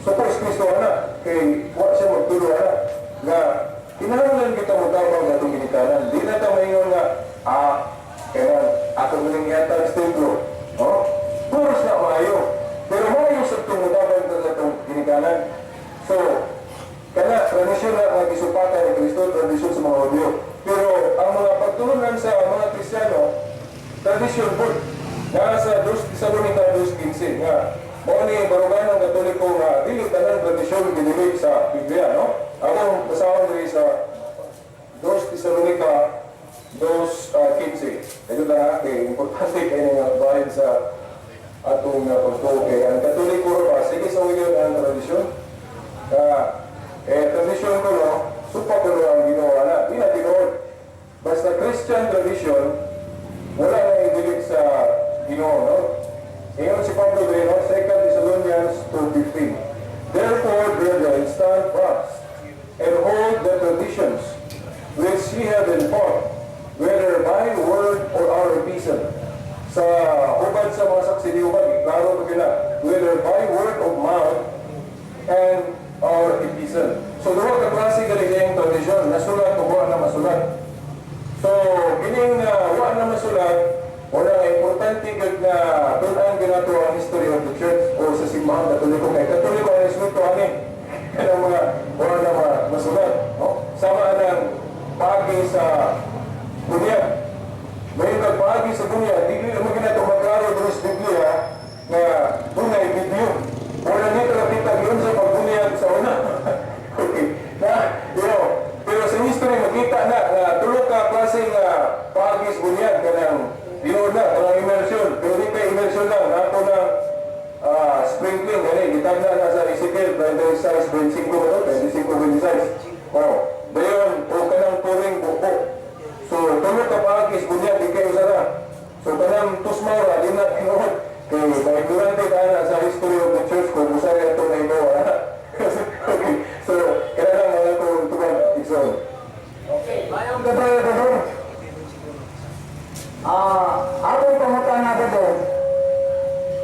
Suppose Kristo anak, kay wala siya magtulo anak, nga kinahanglan kita magtabang sa itong ginikanan. Di na ito mayon nga, kaya ako nangyatak sa templo. Puros na maayo. Pero maayo sa itong magtabang sa itong ginikanan. So, kaya tradisyon na ang isupatan ni Kristo, tradisyon sa mga Hudyo. Pero ang mga pagtulunan sa mga Kristiyano, tradisyon po. Nasa 2 Tesalonica 2:15 nga, mo ni barugan ng Katoliko nga, dili tanan tradisyon ginilig sa Biblia, no? Akong kasawang rin sa 2 Tesalonica 2:15. Ito na, importante kayo nga bahin sa atong pagtuo. Ang Katoliko pa, sige sa uyo na ang tradisyon. Tradisyon ko, no? Supa ko ang ginawa na. Di na ginoon. Basta Christian tradition, wala na idilig sa Ginoo, no? Ingon si Pablo din, no? 2 Thessalonians 2:15. Therefore, brethren, stand fast and hold the traditions which ye have been taught, whether by word or our epistle. Sa hubad sa mga saksi di hubad, klaro ko kina, whether by word of mouth and our epistle. So, doon ka klase galing tradisyon, nasulat o wala na masulat. So, kining wala na masulat, wala nga importante kag na tunan ginato ang history of the church o sa simbahan Katoliko. Kay Katoliko ang isluto anin. Yan ang mga wala na masulat. No? Sama ng pagi sa bunyag. Ngayon kagpagi sa bunyag, di mo ginato maglaro doon sa Biblia na tunay Biblia. Wala nito nakita yun sa pagbunyag sa una. Okay. Pero sa history, makita na tulog ka klaseng pagis bunyag ka ng dinood na, kanang immersion. Pero di ka immersion lang, ako na sprinkling, gitag na sa Ezekiel, 26, 25 ba ito? 25, 26. Dayon, o kanang turing buko. So, tulog ka pagis bunyag, di kayo sana. So, kanang tusmaura, di na tinood. Kaya, maigurante ka na sa history of the church kung musaya ito na ito. Okay, so, kaya lang mga kung tuwan, Ikson. Okay, mayong gabayo doon. Atong pangutan na doon.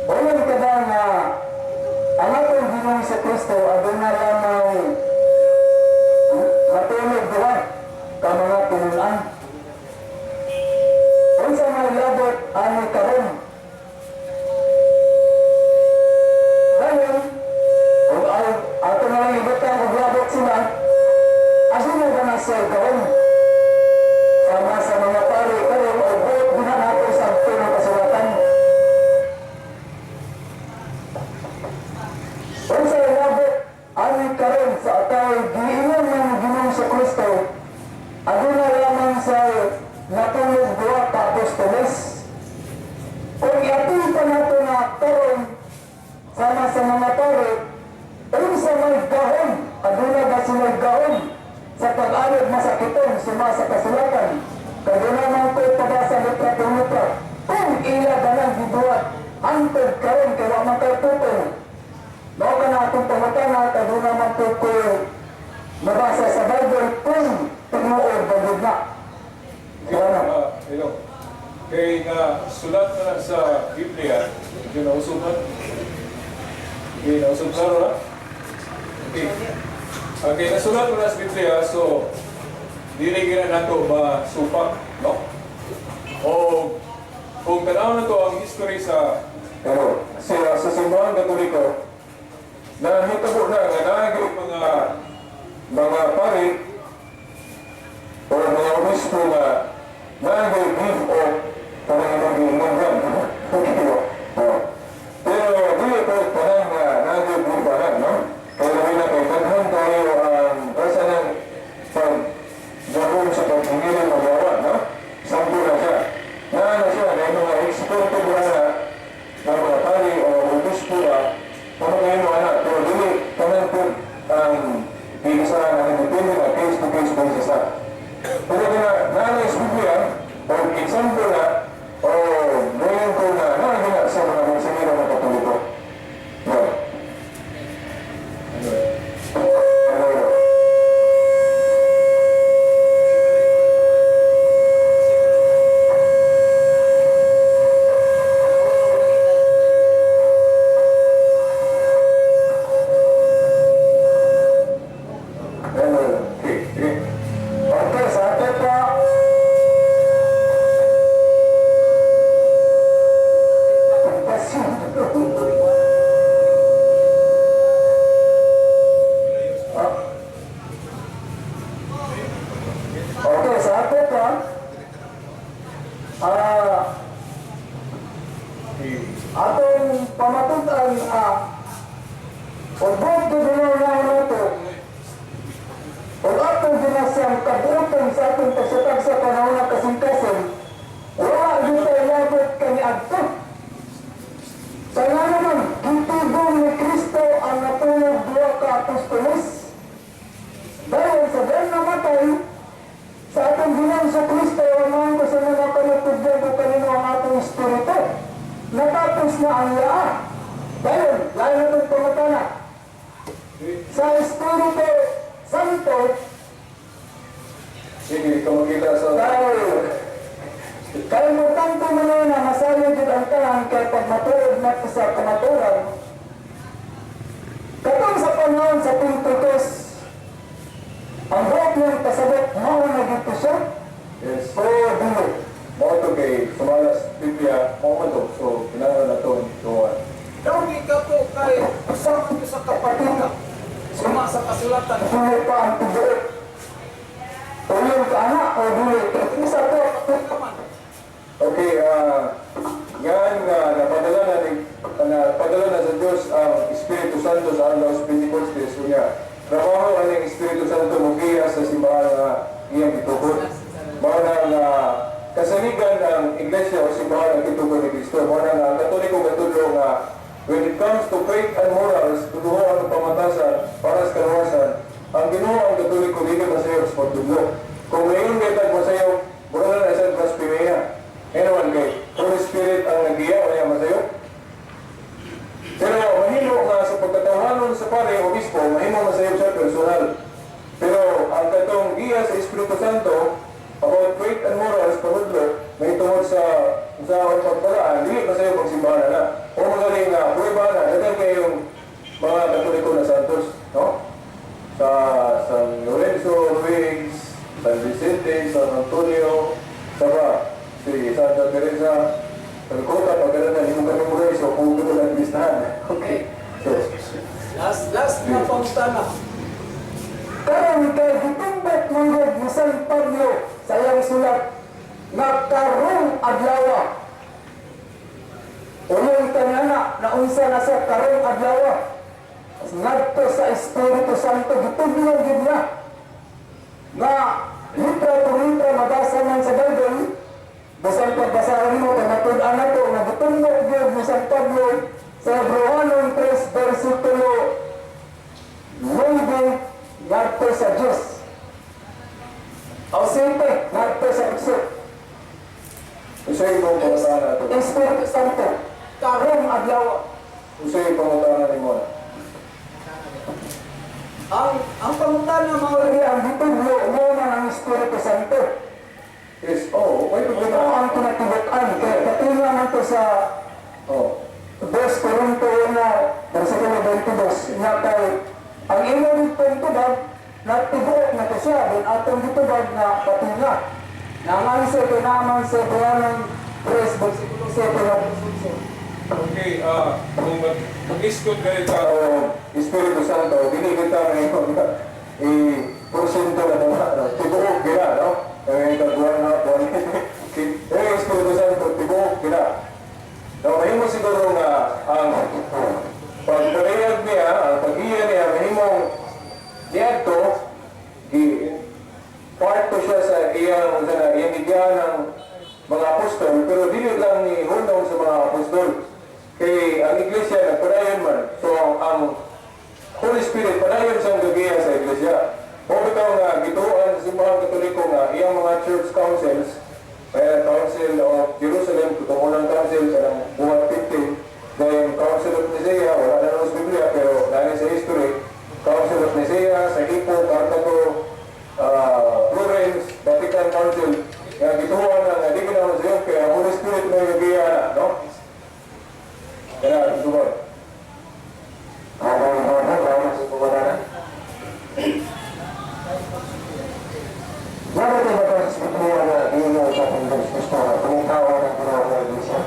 Walang ka ba nga ang atong Ginoong sa Kristo adun na lamang matulog buwan ka mga tinunan. Kung sa may labot ang karon sama sa mga pare, kung sa may gahon, aduna ba sa may gahon, sa pag-alog masakiton, suma sa kasulatan, kaduna man ko pabasa litra-litra, kung ila ba lang gibuhat, antod karon kay wa man kay tutol. Mao ka na atong pangutana, kaduna man ko mabasa sa Bible kung tinuod bagod na. Hello. Kay nga sulat na sa Biblia, yun na usuban. Okay, nausap klaro na? Okay. Okay, nasulat mo na sa Biblia, so diligyan na nato ba supak, no? O kung tanaw na to ang history sa sa simbahan Katoliko, nahitabo na nga naging mga pari o mga obispo na nag-give o parang naging nanggan. Pero dili ko parang nag-give no? Kaya namin na kay tanghang tayo ang rasa ng pag-gabong sa pag-hingilan ng yawa, no? Sampo na siya. Na siya, na yung mga eksperto na ng mga pari o obispo na ngayon mo anak, pero dili tanan po ang binisahan ang depende na case-to-case basis na. Pero kaya naanay sa Biblia, o example na, o ngayon ko na nakagina sa mga monsingero na Katoliko. No. atong pamatutan pagbuot ko dinaw na ito o atong ginasang kabuotan sa atong pagsatag sa panahon ng kasingkasan wala dito ilabot kami adto sa nga naman kitugong ni Kristo ang natulog duwa ka apostolos dahil sa dahil namatay sa atong ginang sa Kristo amahan ko sa mga panatugyan ko kanino ang atong espiritu natapos na ang lahat. Dahil, lalo na itong pamatana. Sa Espiritu Santo, sige, ito makita sa... Kaya mo tanto mo na masayo din ang tahan kaya pag matulog na sa kamaturan. Katong sa panahon sa Pintutos, ang buhok niyang pasabot, mao na dito siya. Yes. O dilo. Mga ito kay Sumalas Biblia, mga ito. So, pinangalan na ito. Dawgi ka po kay usap ko sa kapatid ka. Suma sa kasulatan. Dilo pa ang tubuot. Tulong ka anak o dilo. Isa po. Okay, yan napadala na sa Diyos ang Espiritu Santo sa araw sa Pentecostes. So nga, trabaho ang Espiritu Santo mugiya sa simbahan na iyang itukod. Mga na kasaligan ng Iglesia o simbahan ng itukod ni Cristo. Mga na Katoliko katulong na when it comes to faith and morals, tuduho ang pamatasan para sa kaluwasan, ang Ginoo ang Katoliko dito na sa iyo sa pagtudlo. Kung ngayon kitag mo sa iyo, mura na isang blasphemia. Anyone kay Holy Spirit ang nagiya o niya masayo. Pero mahimo nga sa pagkatawanon sa pare o obispo, mahimo masayo siya personal. Pero ang katong giya sa Espiritu Santo about faith and morals pahudlo, may tungod sa pagpalaan, hindi masayo pagsimbahan na. O magaling na, prueba na, dagan kayong mga Katoliko na santos, no? Sa San Lorenzo, Ruiz, San Vicente, San Antonio, Saba, si Santa Teresa, Calcutta, pagkala na, hindi mo kami muna iso, kung ito lang listahan. Okay. So, Last na pangutana. Karon kay gitumbet manggod ni San Pablo sa iyang sulat nga karong adlaw. Uyon kanana na unsa na sa karong adlaw. Ngadto sa Espiritu Santo gitudlo gid na. Nga litra por litra mabasa man sa Bible. Basan pagbasahan mo kay matud-an nato nga gitudlo gid ni San Pablo sa Romanon 3:23 Unsay pangutana nimo? Ang pangutana mga Kaya ang Dipolog, mo na ang Espiritu Santo. Yes, oh, may Ito problema. ang tinatibukan. Kaya katinga man to sa Oh, 2 Corinto na versikulo 22 na kay ang imong tubag natibuok na to siya din atong gitubag na katinga. Naman sa naman sa Brianong 3 versikulo 7 na okay, kung mag-iskot ka rin sa Espiritu Santo, dili kita ngayon i-porsyento na naman, tibuok kita, no? Kaya ikaguan na po. Espiritu Santo, tibuok kita. No, mahimo siguro nga ang pagpaliyag niya, ang pag-iya niya, mahimong niyadto, part to siya sa iyang bigyan ng mga apostol, pero dili lang ni hunong sa mga apostol. Kay ang iglesia nagpadayon man. So ang Holy Spirit padayon siyang gagiya sa iglesia. O bitaw nga gituan sa simbahang Katoliko nga iyang mga church councils, kaya Council of Jerusalem, tutong unang council sa ng buhat 15, then Council of Nicaea, wala na lang sa Biblia, pero dahil sa history, Council of Nicaea, sa Hippo, Cartago, Florence, Vatican Council, kaya gituan na di ginawa sa iyo, kaya ang Holy Spirit may gagiya na, no? Kaya, gituan. Bakit ba ito sa Biblia na iniyo sa Panginoon Kristo na pangitawa ng Panginoon ng Iglesia?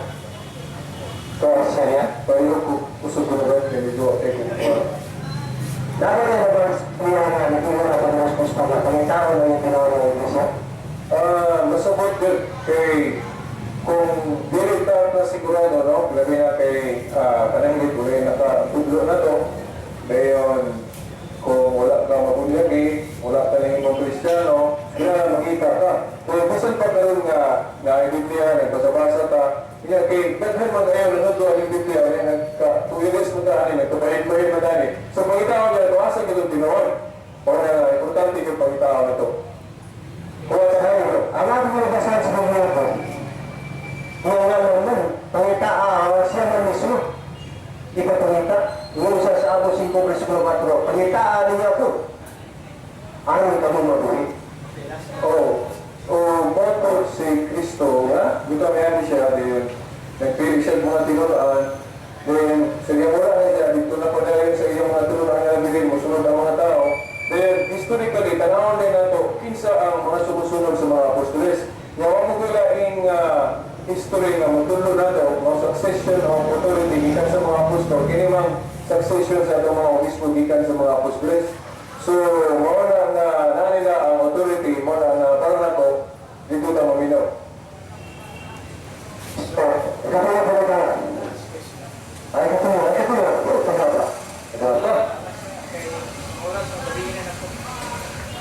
Kaya siya niya? Payo ko, usog ko na ba, kaya medyo ako Dapat na ba sa Biblia na iniyo ng Panginoon Kristo na pangitawa ng Panginoon ng Iglesia? masabot din kay kung dili ta na sigurado, no? Labi na kay kananglit, wala nakatudlo na to. Dayon, kung wala ka mabunyagi, wala ka na yung Kristiyano, kaya makita ka. Kung busan pa karoon nga na Biblia, nagbasa-basa ta, kaya kay daghan man kayo nanood ang Biblia, nagka-tuwilis mo dahil, nagkabahit-bahit mo dahil. So pagkitawa niya, tuwasa ka itong tinoon. O na, importante yung pagkitawa na ito. Kung sa kayo, ang ating pinabasahan sa Biblia ko, kung nga naman, pangita siya man mismo. Di ba pangita? Yung sa Abo 5 versikulo 4, pangitaan niya ako. Anong kami mabuhi? Bakit si Kristo, nga? Dito mayroon siya, din nagpili siya mga tinulaan, din sige mo lang siya, dito na padayon sa iyong mga tinulaan na nabilin, musunod ang mga tao. Then, historically, tanawin din nato, kinsa ang mga sumusunod sa mga apostoles. Ngawa mo kailaing history na magtulo nato, mga succession of authority gikan sa mga apostol, kinimang succession sa itong mga obispo gikan sa mga apostoles. So, mawala na nila ang authority, mawala na parang nato, dito na maminaw. Katulad po na ay katulad,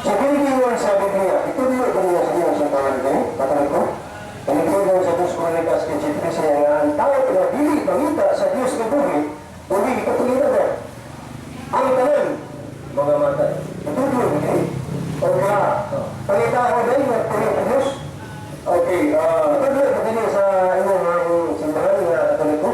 sa Pilipinas sa Biblia, ito niyo kung nasa niyo sa tangan ko, katangan ko, panipunan sa Diyos Kronikas kay Chipre siya nga, ang tao na dili mangita sa Diyos na buhi, uli ikatuloy na ang tanan, Mga matay. ito niyo, okay? O kaya, pangita ko na yung nagpunin sa Diyos, Okay, ito niyo, pagkini sa inyong simbahan na katangan ko,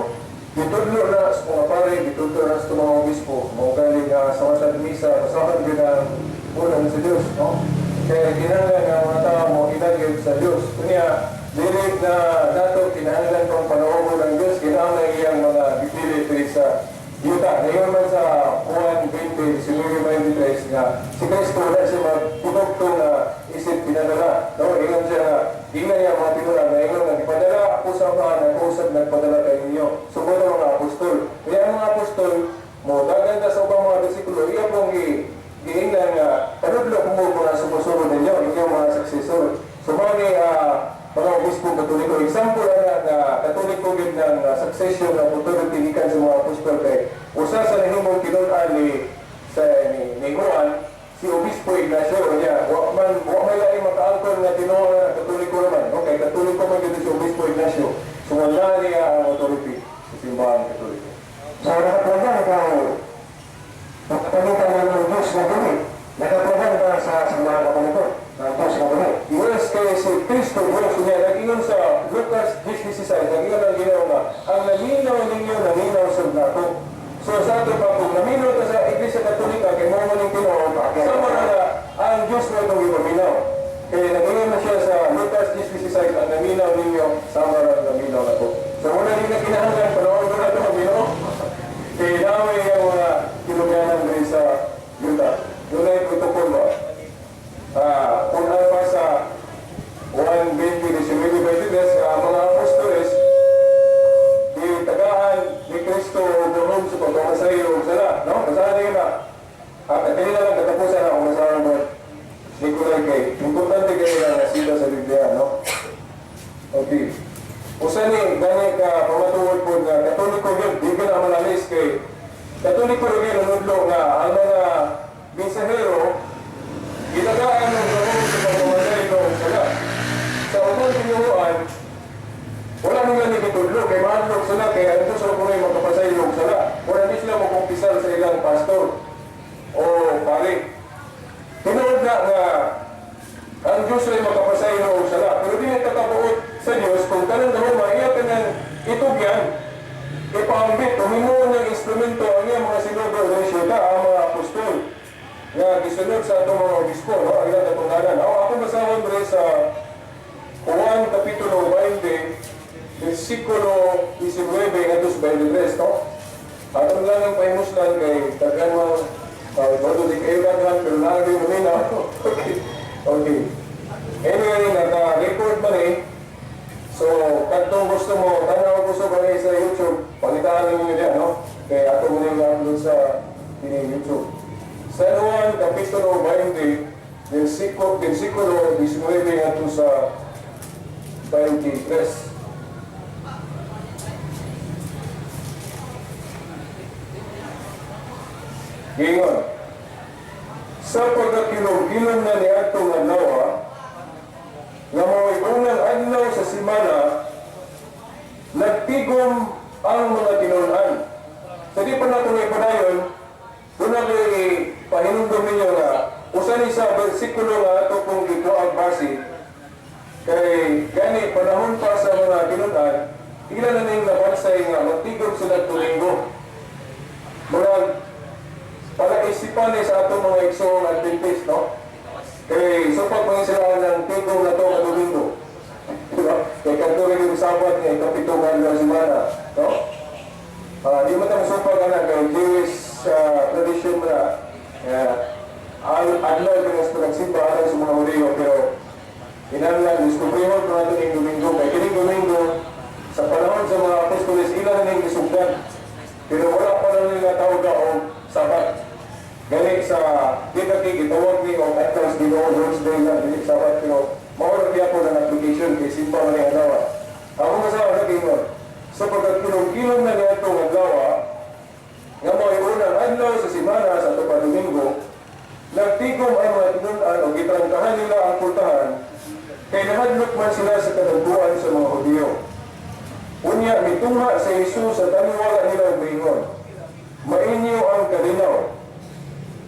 gitudlo na sa mga pare, gitudlo na sa mga obispo, mga galing sa masad misa, pasahan din ang ulan sa Diyos, no? Kaya kinahanglan nga mga tao mo ilagay sa Diyos. Kunya, dilig na dato, kinahanglan pang panoobo ng Diyos, kinahanglan iyang mga bibili sa yuta. Ngayon man sa Juan 20, Sinuyo 23, nga si Kristo wala siya magpupugto na isip pinadala. No? Ingon siya nga, ingan niya mga tinulang na ingon nga, ipadala ako sa mga nag-usap nagpadala kayo ninyo. Subo ng mga apostol. Kaya ang mga apostol, mo daganda sa ubang mga bersikulo, iya pong giingnan nga, panudlo kung mo mga sumusunod ninyo, inyong mga successor. So mga obispo katoliko, example na katoliko gid ng succession ng authority gikan sa mga apostol kay usa sa nahimong kinun-an ni Juan, si Obispo Ignacio niya, wa may laing makaangkon nga tinuod na katoliko naman, no? Kay katoliko man gid si Obispo Ignacio. So wala niya ang authority sa simbahan katoliko. sa nakaprogram ikaw, nakapalitan na ng Diyos na dumi, nakaprogram ka sa simbahan katangan ko, ng Diyos na dumi. Yes, kaya si Kristo Diyos niya, nag-ingon sa Lucas 10:16, nag-ingon ang ginawa nga, ang naminaw ninyo, naminaw sa nato. So sa ato pa, kung namino ta sa Iglesia Katolika, kay mo maning tinuod, sama na na ang Diyos na itong ipaminaw. Kaya nagingin na siya sa Lucas 10:26, ang naminaw ninyo, sama na ang naminaw na po. So wala rin na kinahanglan, panahon ko na ito maminaw. Kaya namin yung mga kinumyanan rin sa Yuta. Yun na yung protocol mo. Kung ano pa sa 1:20-19, mga apostoles, tagaan ni Kristo doon sa pagkamasayo sala, no? Masahan na yun na. Kanina lang katapusan ako masahan mo. Nikolay kay. Importante kayo na nasila sa Biblia, no? Okay. Usa ni, gani ka pamatuod po na Katoliko yun, di ka na malalis kay Katoliko yun, nanudlo nga ang mga mensahero, ginagaan ng doon sa pagkamasayo sala. Sa unang tinuruan, wala nila nagitudlo, kay mahalog sila, kaya ito sa kung yung magkapasayog sila. Wala din sila magkumpisal sa ilang pastor o pare. Tinuod na nga, ang Diyos ay magkapasayog sila. Pero di nagkakabuot sa Diyos, kung kalang dahil maiyakan ng itugyan, ipambit, humimuon ng instrumento ang iyang mga sinugo ng siyota, ang mga apostol, nga gisunod sa itong mga obispo, no? Ang ilang katunganan. Ako masahon rin sa Juan Kapitulo 20, versikulo 19 hanggang 23, no? Atong lang ang pahimuslan kay tagan mo, bago di kayo daghan, pero nalagay mo nila. Okay. Anyway, naka-record man eh. So, kung gusto mo, tanaw gusto ba sa YouTube, palitaan ninyo dyan, no? Kaya ato mo nila doon sa YouTube. San Juan Kapitulo 20, versikulo 19 hanggang sa 23. Gingon, sa pagkakilong-kilong na ni atong adlaw, nga maway unang adlaw sa simana, nagtigom ang mga tinunan. Sa di pa natin may padayon, doon na pahinundom ninyo na usa ni sa versikulo nga ato kung ito ang base, kay gani panahon pa sa mga tinunan, ilan na ning nabansay nga magtigom sila tulinggo. Murag para isipan sa atong mga igsong Adventist, no? Kaya so pag mga sila ng tigong na ito kadulinggo, diba? Kaya kanturin yung sabat niya, ikapitungan ng simana, no? Di mo tayo supag na kay Jewish tradition mo na adlaw ka na sa nagsimba alang sa mga Hudyo, pero inanlan, diskubrihon ko natin yung Domingo. Kaya kining Domingo, sa panahon sa mga apostoles, ilan na yung isugdan, pero wala pa na nila tawag o sabat. Gani sa dito gitawag ni o atlas Ginoo Lord's Day na dili sabat, pero mao ra po ng application kay simpa man ang adlaw. Ako masawa na gingon. Sa pagkakilong-kilong na niya itong adlaw, nga mo unang adlaw sa simana sa ito pa Domingo, nagtigom ang mga tinunan o gitrangkahan nila ang pultahan, kay nahadlok man sila sa kadagbuan sa mga Hudyo. Unya, mitungha sa Jesus sa taniwala nila gingon, mainyo ang kalinaw.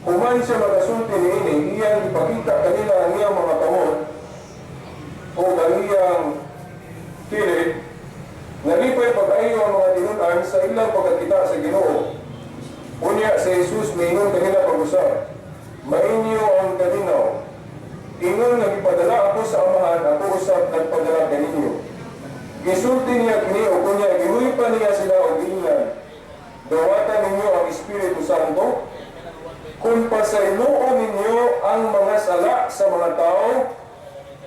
Kuman siya magasulti niini, iyang ipakita kanila ang iyang mga kamot o ang iyang kilid, nalipay pag-ayo ang mga tinunan sa ilang pagkakita sa Ginoo. Unya sa Jesus, maingon kanila pag-usap, mainyo ang kalinaw. Ingon nagipadala ako sa amahan, ako usap nagpadala kaninyo. Gisulti niya kini o kunya, ginuipan niya sila o gilingan. Dawatan ninyo ang Espiritu Santo, kung pasayloon ninyo ang mga sala sa mga tao,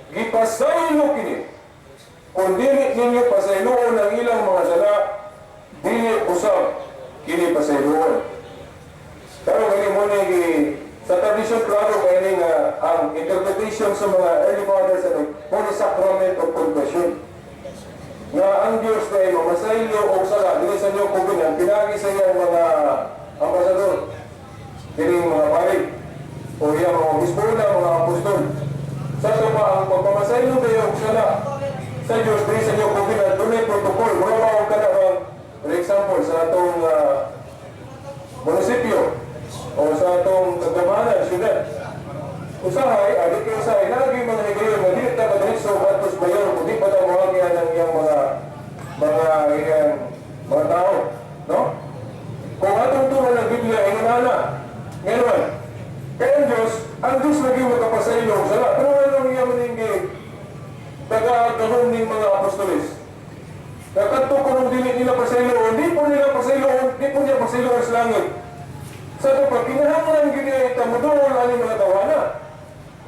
gipasaylo kini. Kung dili ninyo pasayloon ang ilang mga sala, dili usab kini pasayloon. Pero gani mo ni sa tradisyon klaro kaya nga ang interpretation sa mga early fathers at Holy Sacrament of Confession. Nga ang Diyos na ino, masaylo o sala, dili sa inyo kubinan, pinagi sa iyang mga ambasador. Kining mga parig o iyang mga obispo na mga apostol. Sa ito pa ang pagpamasaylo kayo sala sa Diyos, dili sa inyo kubinan, doon ay protocol. Mga bawag ka na for example, sa itong munisipyo o sa itong kagamanan, syudad. Usahay, adik kayo usahay, nalagay mga higayon na dili ta madritso batos bayan, kundi pa ta mawagyan ng iyang mga tao, no? Kung atong ana. Ngayon, kaya ang Diyos lagi magkapasailog sala. Pero anong iya maninggi tagagahon ng mga apostolis? Nakato ko nung dili nila pasailog, hindi po nila pasailog, hindi po niya pasailog sa langit. Sa ito pa, kinahanglan gini tamudol ang mga tawana.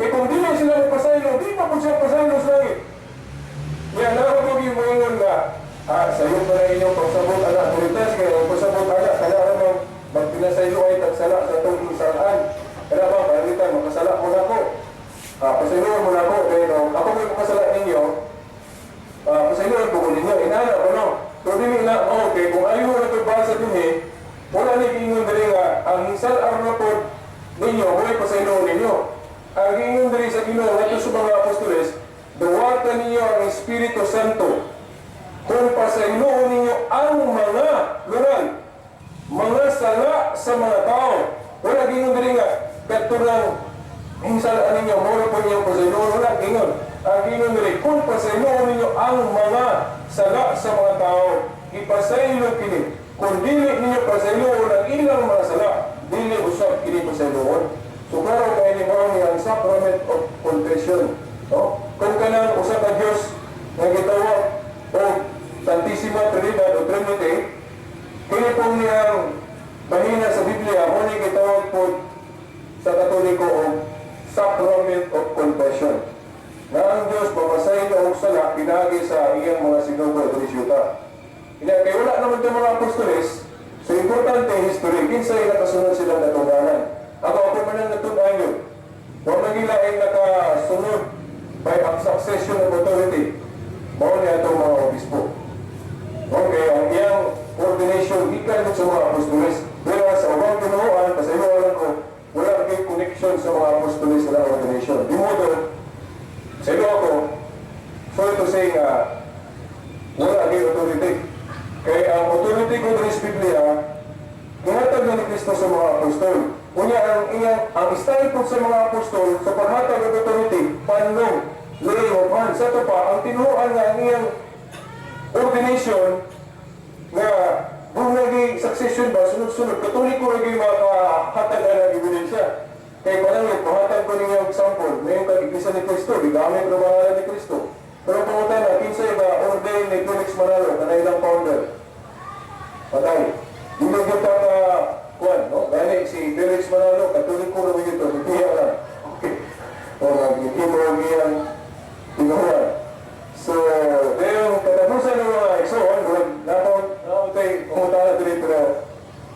Eh kung dili sila magpasailog, di pa po siya pasailog sa langit. Yan, nakapag yung mga nga, sayo pa na inyong pagsabot anak, veritas, kaya pagsabot anak, kaya naman magpinasaylo ay tagsala sa itong isalaan. Kaya ba, palitan, makasala mo na ko. Pasayloan mo na ko, dahil ako may makasala ninyo, pasayloan po ko ninyo, inana ko no. So dili na, okay, kung ayaw mo na ito basa din wala na ingon dali nga, ang isalaan na po ninyo, huwag pasayloan ninyo. Ang ingon dali sa Ginoo, ito sa mga apostoles, duwata ninyo ang Espiritu Santo. Kung pasayloon ninyo ang mga lunan, mga sala sa mga tao. Wala gingon diri nga katurang hinsalaan ninyo mo po niyo pasayloon, wala gingon. Ang gingon diri kung pasayloon ninyo ang mga sala sa mga tao, ipasaylo kini. Kung dili ninyo pasayloon ang ilang mga sala, dili usab kini pasayloon. So klaro kay ni mao ni ang sacrament of confession. No? Kung kanang usa ka Dios nga gitawag o Santissima Trinidad o Trinity, kini po niyang bahina sa Biblia, mo ni gitawag po sa Katoliko o Sacrament of Confession. Na ang Diyos pamasay na og sala pinagi sa iyang mga sinugo at risyuta. Kaya wala naman itong mga apostoles, so importante history, kinsay nakasunod silang natuganan. Ako man ang natuganan yun. Huwag nagila ay nakasunod by succession of authority. Mao niya itong mga obispo. Okay, ang iyang ordination, ikan sa mga apostoles. Pero sa ubang pinuhuan, pasayuan ko, wala kay connection sa mga apostoles na ordination. Di modo, sa iyo ako, sorry to say nga, wala kay authority. Kaya ang authority ko din sa Biblia, ihatag na ni Kristo sa mga apostol. Kunya ang style po sa mga apostol, sa paghatag ng authority, panlong, laying of hands. Sa ito pa, ang tinuruan nga ang iyang ordination nga kung naging succession ba, sunod-sunod, katoliko naging makahatag na ng ebidensya. Kaya parang pahatag ko niya yung example, ngayon kag-iglesia ni Kristo, bigamit na pangalan ni Kristo. Pero pangutan na, kinsay ba ordain ni Felix Manalo, na ilang founder? Patay. Yung nagpunta ka, Juan, no? Gani si Felix Manalo, katoliko na mo ito, nagtiya ka. Okay. O nag-Dipolog yan, tinuruan. So, yung katapusan ng mga eksoon, nakauntay, pumunta na dito pero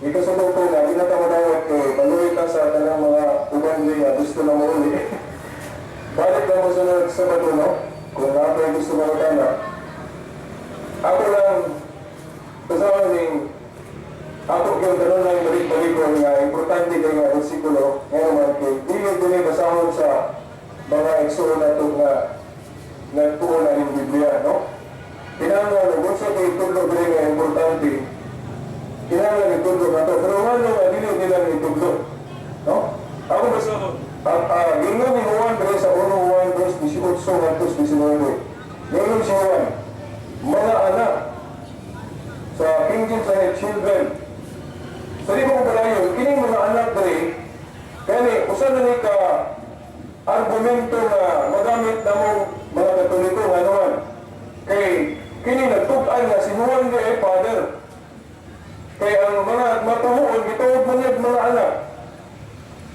ito sa totoo na, hindi na tamadawat kay paluwi ka sa tanang mga umandi na gusto na mauli. Balik na mo sunod sa bato, no? Kung ako gusto mo na ako lang, kasama ning, ako yung tanong lang balik-balik ko nga, importante kayo nga versikulo, ngayon man kay, hindi basahon sa mga eksoon na ito nga nagtuon na yung Biblia, no? Kinangan, kung sa kayo tudlo nga importante, kinangan yung tudlo na ito. Pero ano nga, dili nila yung tudlo, no? Ako ba sa gingan ni Juan sa 1 verse 18 at 19. Gingan si Juan, mga anak, sa King James ay children. Sa di mo pala yun, kining mga anak dre, kaya usan na ni ka argumento na magamit na mong mga katoliko nga naman. Kay kini nagtug-an nga si Juan nga ay father. Kay ang mga matuhuon, gituod man yung mga anak.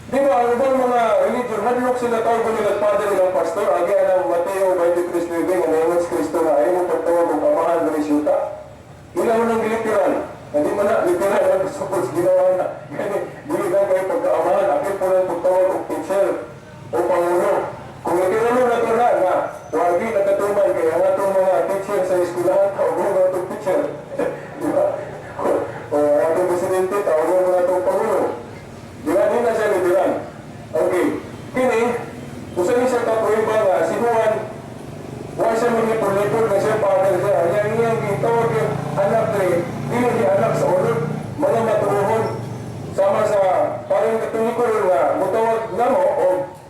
Di ba, ang ibang mga religion, hadlok sila tawag mo nila father ng pastor, agi ang Mateo 23:9, ang Ewan si Kristo na ayaw mo pagtawag ng amahan ng Risyuta. Ilan mo ng literal. Hindi mo na, literal na suppose ginawa na. Dili na kayo pagkaamahan, akin po lang pagtawag ng teacher o pangulo. Kung literal mo na ito na, wagi na katuman, kaya nga itong mga teacher sa eskulahan, tawag mo na itong teacher. Di ba? O atong presidente, tawag mo na itong pangulo. Di ba? Di na siya literal. Okay. Kini, kung saan siya kapuiba nga, si Juan, wala siya manipulipol na siya father siya. Yang gitawag yung anak rin, dili di anak sa ulod, mga matuhon. Sama sa parang katuliko nga, mutawag na mo, o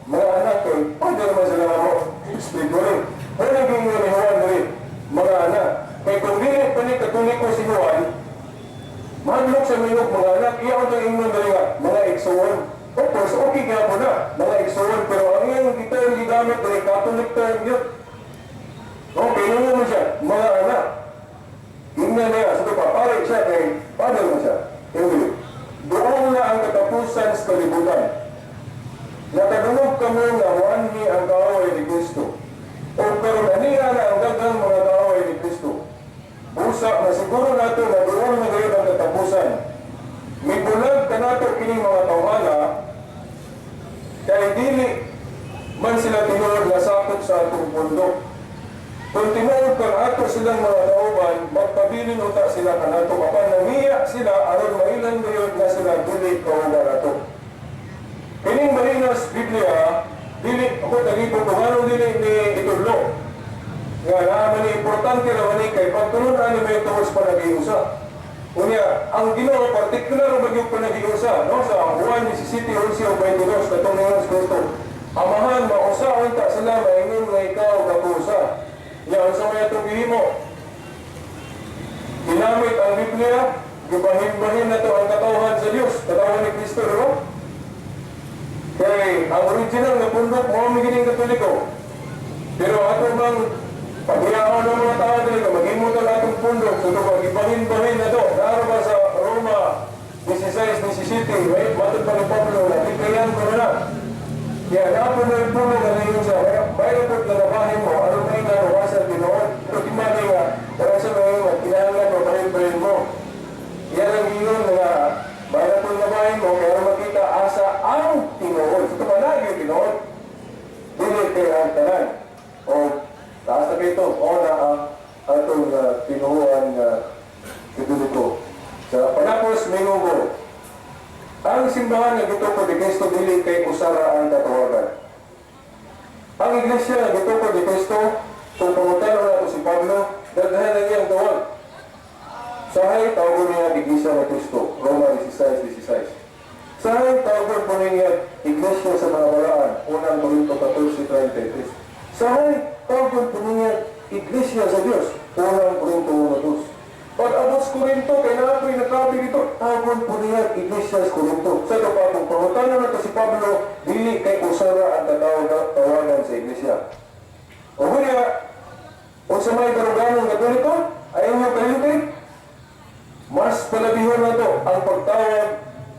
mga anak ko, pwede naman sila na mo. Speak mo rin. Pero naging ni Juan rin, mga anak. Kaya kung dili pa ni katuliko si Juan, mahadlok sa minok mga anak, iyaw na ingnon rin nga, mga igsoon. Of course, okay nga po na, mga igsoon, pero ang iyong term gigamit ay Catholic term yun. Okay, yun naman siya, mga anak. Yun na niya, sabi pa, pare siya, father mo siya. Anyway, doon na ang katapusan sa kalibutan. Natagulog kami na wanhi ang kaaway ni Kristo. O karon aniya na ang daghang mga kaaway ni Kristo. Busa na siguro nato na doon na gayon ang katapusan. May bulag ka nato kining mga tawhana, kaya dili man sila tinuod na sakop sa atong bundok. Kung tinuod kang ato silang mga kauban, magpabilin uta sila kanato apan namiya sila aron mailan gayon na sila dili kauban ato. Kining malinas Biblia, dili ako tagipon kung anong dili ni itudlo. Nga naman ni importante naman ni kay pagtulungan ni may tuwas pa nag-iusa. Unya, ang Ginoo partikular magyug pa nag-iusa, no? Sa Juan 17:11-22 katong ningon sa Kristo. Amahan, mausa unta sila maingon nga ikaw kapusa. Ya, unsa may atong gihimo? Ginamit ang Biblia, gibahin-bahin na to ang katawhan sa Dios, katawhan ni Kristo, no? Kaya ang original na pundok mo ang gining Katoliko. Pero ato bang paghiyaan ng mga tao dito, maghimot ang atong pundok, so ito pag-ibahin-bahin na to. Naroon ba sa Roma 16-17, may matod pa ni Pablo, nakikayan ko na. Kaya naapon na yung pundok na ngayon sa mayroon po na nabahin mo, ano may nawasan ginoon. Pero timali nga, parang sa mga kinahanglan mo, pahin-pahin mo. Yan ang yun na mayroon po nabahin mo, kaya makita asa ang tinuod. Ito pa lagi yung tinuod. Dili kaya ang tanan. O taas na ito, o na ang atong tinuuan Katoliko. Sa panapos, minugo. Ang simbahan na gito ko di Cristo dili kay kusara ang katawagan. Ang iglesia na gito ko di Cristo, kung pangutano na ito si Pablo, daghan na niyang tawag. Sahay, tawag niya iglesia na Cristo, Roma 16:16. Sahay, tawag po niya iglesia sa mga balaan, unang Korinto 14:33. Sahay, tawag po niya iglesia sa Diyos, unang Korinto 1:2. Pag abot sa Korinto, kaya natin nakabi dito, tawag po niya iglesia sa Korinto. Sa ito pa, kung pangutano na ito si Pablo, dili kay usara ang tawagan sa iglesia. O kaya, kung sa may daruganong Katoliko, ayaw niyo kalinti, mas palabihon na ito ang pagtawag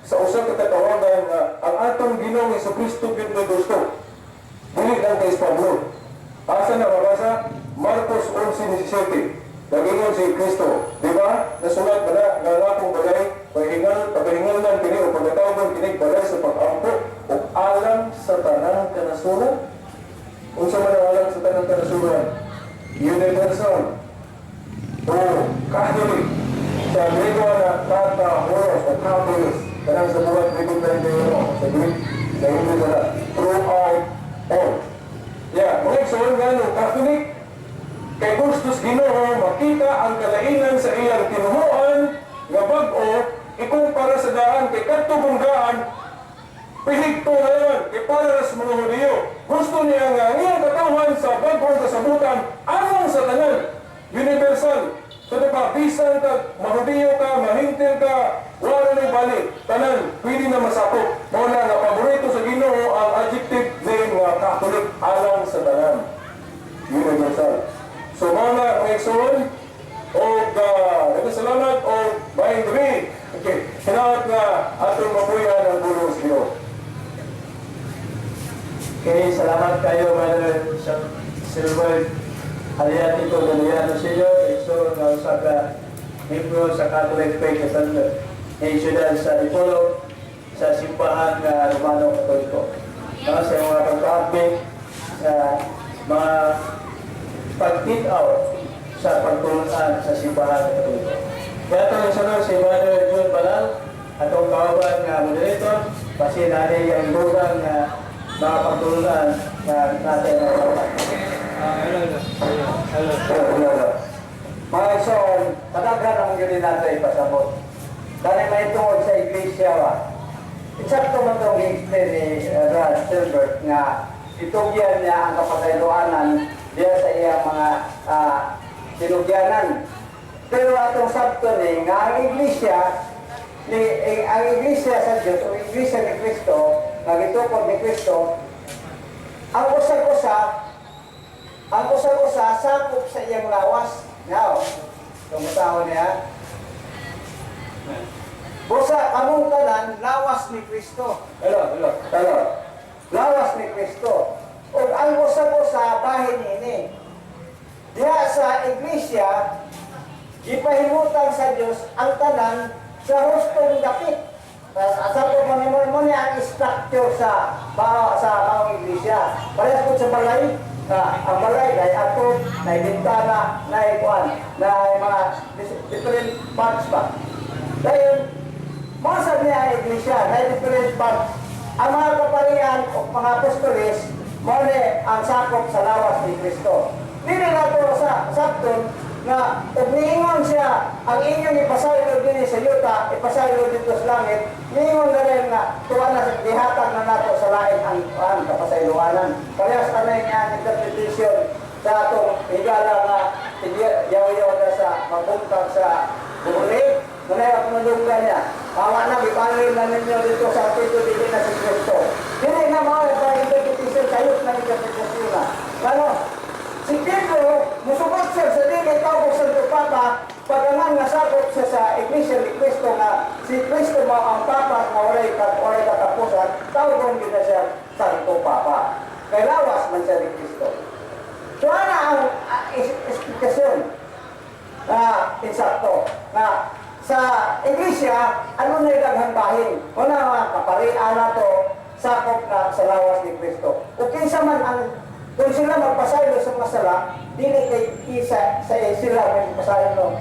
sa usang katatawagan na ang atong Ginoong Jesucristo Cristo gusto. Dili lang kay Pablo. Asa na mabasa? Marcos 11:17. Nagingon si Kristo. Di ba? Nasulat ba na nga akong bagay, paghingal ng kini o pagkatawag kini balay sa pag-ampo o alam sa tanang kanasuran? Kung sa man ang alam sa tanang kanasuran? Universal o Catholic. Sa Grego na kata, horos o Catholic. Kanang sa buwan, Grego na sa Greek, sa English na throughout all. Yeah, mga iksuan nga no, Catholic, kay gustos Ginoo makita ang kalainan sa iyang tinuhuan nga bag-o ikumpara sa daan kay kadtong daan pihigto na yan kay para sa mga Hudiyo. Gusto niya nga iyang katawhan sa bag-ong kasabutan among sa tanan universal. So diba, bisan ka, mahudiyo ka, mahintil ka, wala na balik, tanan, pwede na masakop. Muna nga paborito sa Ginoo ang adjective name nga Catholic alang sa tanan universal. So mga kaigsoon, o salamat o bayang gabi. Okay, sinawat nga atong mapuyan ang bulong sa Ginoo. Okay, salamat kayo, Brother Silver. Aliyati ko ganyan sa iyo. So, sa membro sa Catholic Faith National sa Dipolog sa simbahan ng Romano Katoliko. Sa mga pagkaabig sa mga pag-fit-out sa pagtulungan sa simbahan ng Katoliko. Kaya ito sunod si Brother John Balal, atong kawaban nga moderator, kasi nanay ang lugang na mga pagtulungan na natin na kawaban. Hello. Mga son, pataghan ang gano'n natin ipasabot. Dahil may tungkol sa iglesia ba? Eksakto man itong i-explain ni Rod Silbert nga itugyan niya ang kapatayloanan diya sa iyang mga tinugyanan. Pero atong sabto ni nga ang iglesia ang iglesia sa Diyos o iglesia ni Kristo, nagitukod ni Kristo, ang usa-usa sakop sa iyang lawas. Now, tungtao niya. Busa kamong tanan lawas ni Kristo. Hello. Lawas ni Kristo. O ang usa-usa bahin ini. Diya sa iglesia, ipahimutan sa Diyos ang tanan sa hustong dapit. Asa po mo niya ang structure sa mga iglesia. Parehas po sa balay, ang balay ay ato, na bintana, na ikuan, na mga different parts pa. Dahil, mga sabi niya ang iglesia, na different parts. Ang mga kaparian o mga apostolis, muna ang sakop sa lawas ni Kristo. Dili na ito sa sakton na kung niingon siya ang inyong ipasaylo din sa yuta, ipasaylo dito sa langit, niingon na rin na tuwa na dihatag na nato sa lain ang kapasayloanan. Parehas ka na yung interpretation sa atong higala na yaw-yaw na sa mabuntag sa buhuli. Ngunit ang pinulungan niya, awa na, ipangin na ninyo dito sa pito, dili na si Kristo. Dili na mga interpretation sa yut na interpretation na. Ano? Si Pedro, musukot siya sa dili tawag sa Papa, pagkanang nasakot siya sa Iglesia ni Kristo na si Kristo mo ang Papa na walay katapusan, tawag din na siya Santo Papa. Kay lawas man siya ni Kristo. So ano ang explikasyon na insakto na sa Iglesia, ano na yung bahin? Una mga kaparian na to, sakop na sa lawas ni Kristo. O kinsa man ang kung sila magpasaylo sa mga sala, dili kay isa sa sila magpasaylo.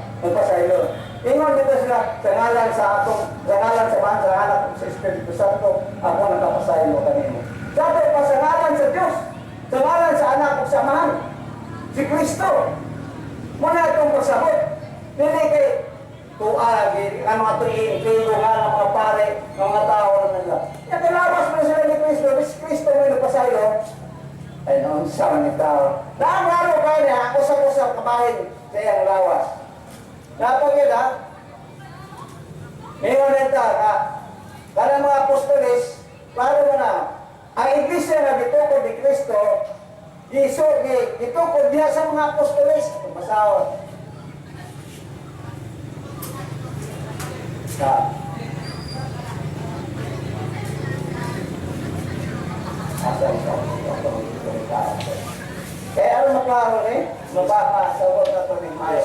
Ingon dito sila sa ngalan sa atong, sa ngalan sa man, sa ngalan sa Espiritu Santo, ako nagpapasaylo kanino. Sabi pa sa ngalan sa Diyos, sa ngalan sa anak o sa amahan, si Kristo. Muna itong pagsabot. Dili kay tuagi, ano nga tuin, kayo nga ng mga pare, ng mga tao na nila. Nakalabas mo sila ni Kristo, si Kristo may nagpasaylo, ay noon sa mga tao. Naamaro ka niya, usap-usap kabahin sa iyang lawas. Napagyan ha? Ngayon nito, karang mga apostolis, paano mo na, ang iglesia na gitukod ni Kristo, gitukod niya sa mga apostolis, masahon. Kaya ano maklaro eh? Mababa sa huwag na ito ni Mayo.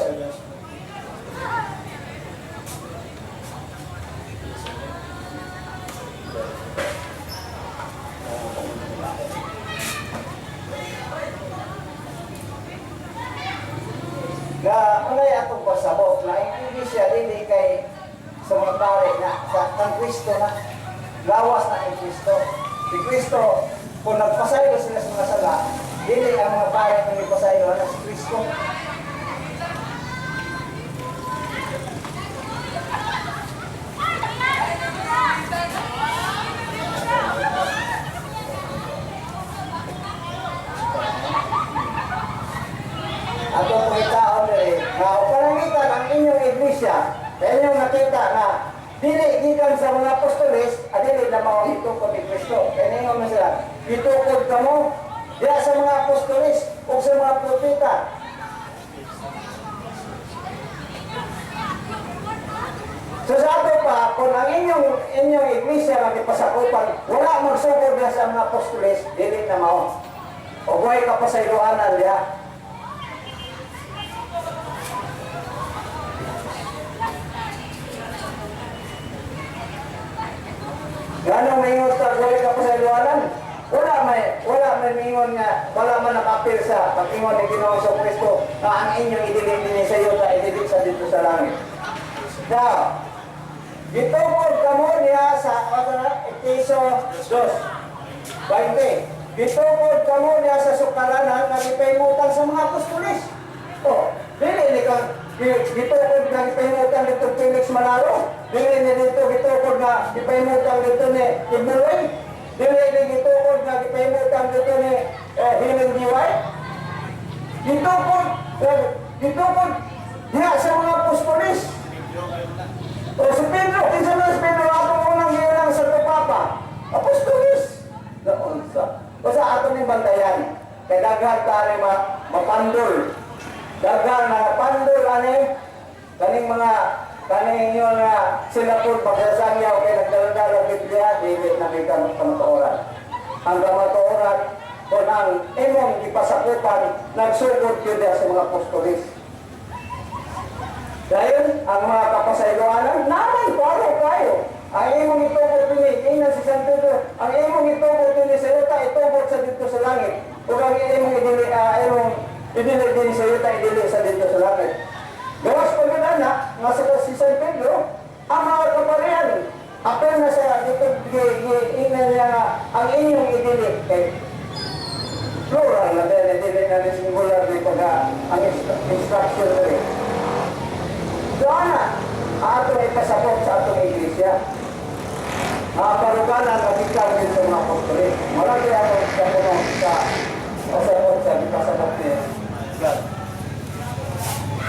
Na unay atong pasabot na hindi siya dili kay sa mga pare na sa Kristo na lawas na ni Kristo. Si Kristo, kung nagpasaylo sila sa mga sala, dili ang mga pare na nagpasaylo na si Kristo. Ato po itaon rin, na upalangitan ang inyong iglesia, kaya inyong nakita na dili gikan sa mga apostolis, dili na mga itukod ni Kristo. Kaya ninyo na sila, itukod ka mo, diya sa mga apostolis o sa mga propeta. So sa ato pa, kung ang inyong iglesia na ipasakupan, wala magsugod na sa mga apostolis, dili na mao. O buhay ka pa sa iluanan diya. Ganong mingon ka buhay ka pa sa iluanan? Wala may mingon nga, wala man nakapir sa pag-ingon ni Ginoong Kristo na ang inyong idilin sa iyo na idilin sa dito sa langit. Now, gitukod ka mo niya sa Efeso 2:20. Gitukod ka mo niya sa sukaranan na ipahimutang sa mga apostolis. O, dili ka gitukod na ipahimutang dito Felix Malaro. Dili dito gitukod na ipahimutang dito ni Ibuloy. Dili gitukod na ipahimutang dito ni Helen Diway. Gitukod diya sa mga apostolis. O si Pedro, kinsa na tari mapandol. Daghang mga pandol ani kaning mga kaning inyo nga sila po pagkasangyaw kay nagdala-dala Biblia dili na may kamatuoran. Ang kamatuoran kung ang imong ipasakupan nagsugod yun sa mga apostolis. Dahil ang mga kapasayloanan naman paro kayo. Ang imong itubot din ina si San Pedro, ang imong itubot din sa yuta itubot sa dito sa langit. Ug ang imong idili din sa yuta idili sa dito sa langit. Gawas pagkana nga sa si San Pedro, ang mga kaparian apel na sa dito ina niya ang inyong idili kay plural na dili na singular dito nga ang instruction rin. Doon na, atong ipasapot sa atong iglesia. Paruganan at ikaw din sa mga apostolis. Marami akong kapunong sa pasapot sa ipasapot niya.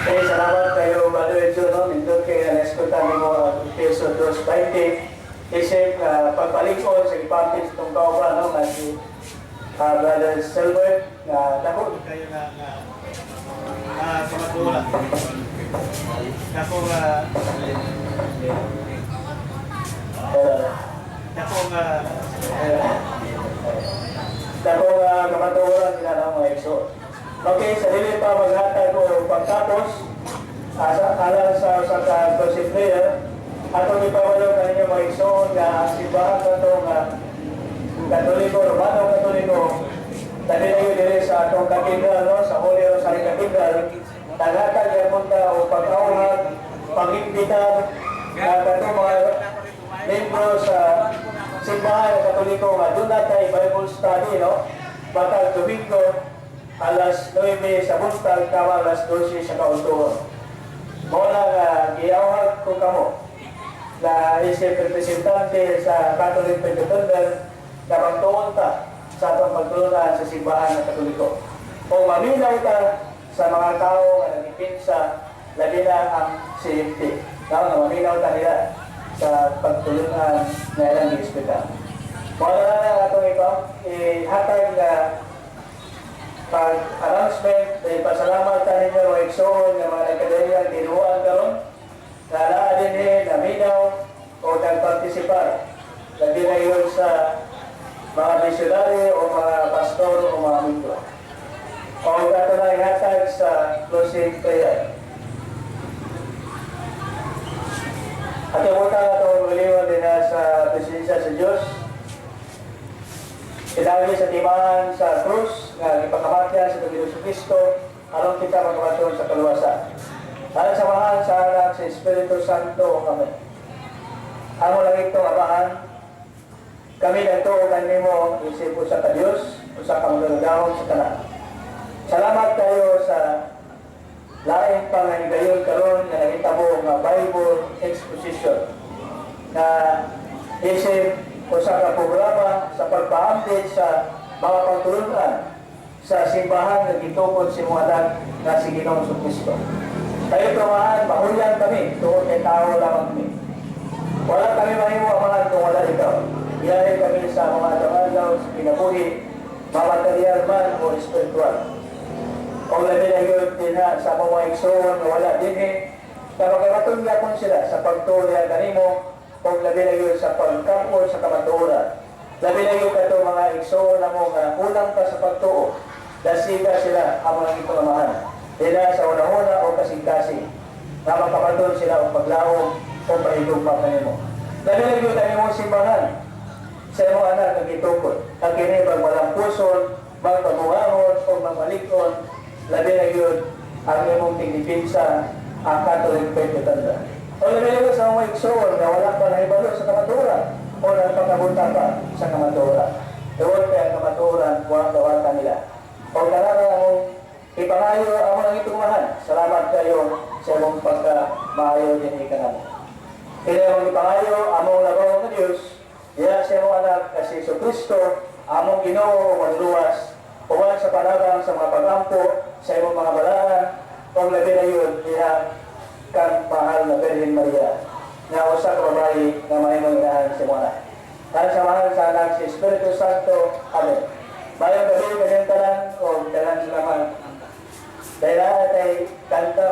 Salamat kayo, Brother Edson, no? Nindot kayo na-eskutan mo ang Peso 2.20. Isip pagbalikon sa ipampis itong kauban, no? Nga si Brother Silver, na dako kayo na sa matula. Dako kamaturan kinala mga ekso. Okay, sa dili pa maghatag o pagtapos alang sa ka-closing prayer, atong ipawalo kaninyo mga ekso nga ang simbahan na ito nga Katoliko, Romano Katoliko, tabi na yun din sa atong katedral, no? Sa Holy Rosary Cathedral, tagatan niya punta o pag-aunag, pag-imbitan na itong mga membro sa simbahan ng Katoliko nga doon natin Bible study, no? Batang Domingo, alas 9 sa buntag, tama alas 12 sa kauntuon. Muna nga, giyawag ko kamo na isip representante sa Catholic Pentecostal na magtuon ta sa atong pagtulungan sa simbahan ng Katoliko. Kung maminaw ta sa mga tao na nagipinsa, labi na ang CMT. Na maminaw ta nila sa pagtulungan na ilang i-hospital. Wala na atong ihatag na pag-announcement, pasalamat ta ninyo o eksoon ng mga akademya tinuan karon na naa din naminaw o nagpartisipar. Labi na yun sa mga misyonary o mga pastor o mga membro. O ito na ihatag sa closing prayer. At yung utang na itong maliwan din na sa presensya sa Diyos. Ilagay sa timahan sa krus na ipakamatyan sa Pagtoo Kristo aron kita magpapatyon sa kaluwasan. Alang samahan sa anak sa Espiritu Santo kami. Amo lang itong abahan, kami nagtuunan nimo isip sa Diyos, usa ka magdagahon sa tanan. Salamat kayo sa laing panganigayon karon nga nahitabo nga Bible exposition na isip usa ka programa sa pagpaambit sa mga pagtulungan sa simbahan na gitukod si mga anak na si Ginoong Kristo. Kayo tumahan, mahulyan kami, tuon kay tao lamang kami. Wala kami mahimuamahan kung wala ikaw. Iyahin kami sa mga araw-araw sa kinabuhi, mamaterial man o espiritual. Kung labi na yun din sa mga iksoon na wala din na magkakatulakon sila sa pagtuloy kanimo, kung labi na yun sa pagkampon sa kamaturan. Labi na yun kato mga iksoon na mga ulang pa sa pagtuo, dasiga sila ang mga ipagamahan. Dila sa una-una o kasing-kasing, na magkakatulong sila o paglaong o paigugma kanimo. Labi na yun kanimo simbahan, sa mga anak ang itukod. Ang kinibag walang puson, magpagungahon o magmalikon, labi na yun ang imong tingipinsa ang Catholic Pentecostal. O labi na yun sa mga iksoon na wala pa na ibalo sa kamaturan o nagpagkabunta pa sa kamaturan. Doon kaya ang kamaturan, wawata nila. O karami ang ipangayo ang mga itumahan. Salamat kayo sa imong pagka-maayo din ikanamo. Kaya ang ipangayo, among lagaw ng Diyos, ya sa imong anak kasi Jesu Kristo, among Ginoo magluwas, uwan sa panagang sa mga pagampo, sa imong mga balaan, kung labi na yun, diha kang mahal na Virgin Maria, na usa ka babae na mahimong inahan sa imong anak. At sa mahal sa anak si Espiritu Santo, Amen. Mayang gabi, ganyan ka lang, o dalang salamat. Dahil na tayo kanta,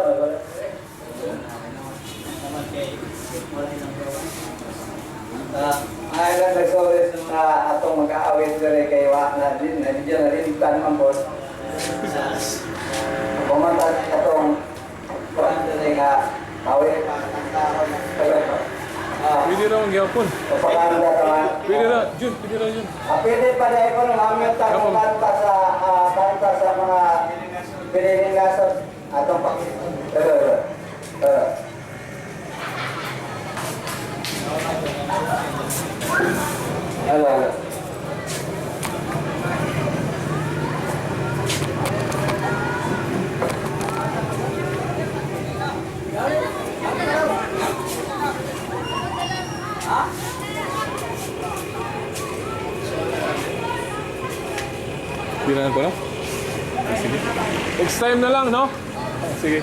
Ay lang nagsorry sa mga atong mag-aawit dere kay wa na din na rin naman po. Pumanta atong kwento nga awit Pwede raw ang gyapon. Paganda naman. Pwede ra, Jun, pwede ra Jun. Pwede pa dahil ko namin tanong kanta sa mga pinilingasan atong Hello. Pinahan ko na? Sige. Next time na lang, no? Sige.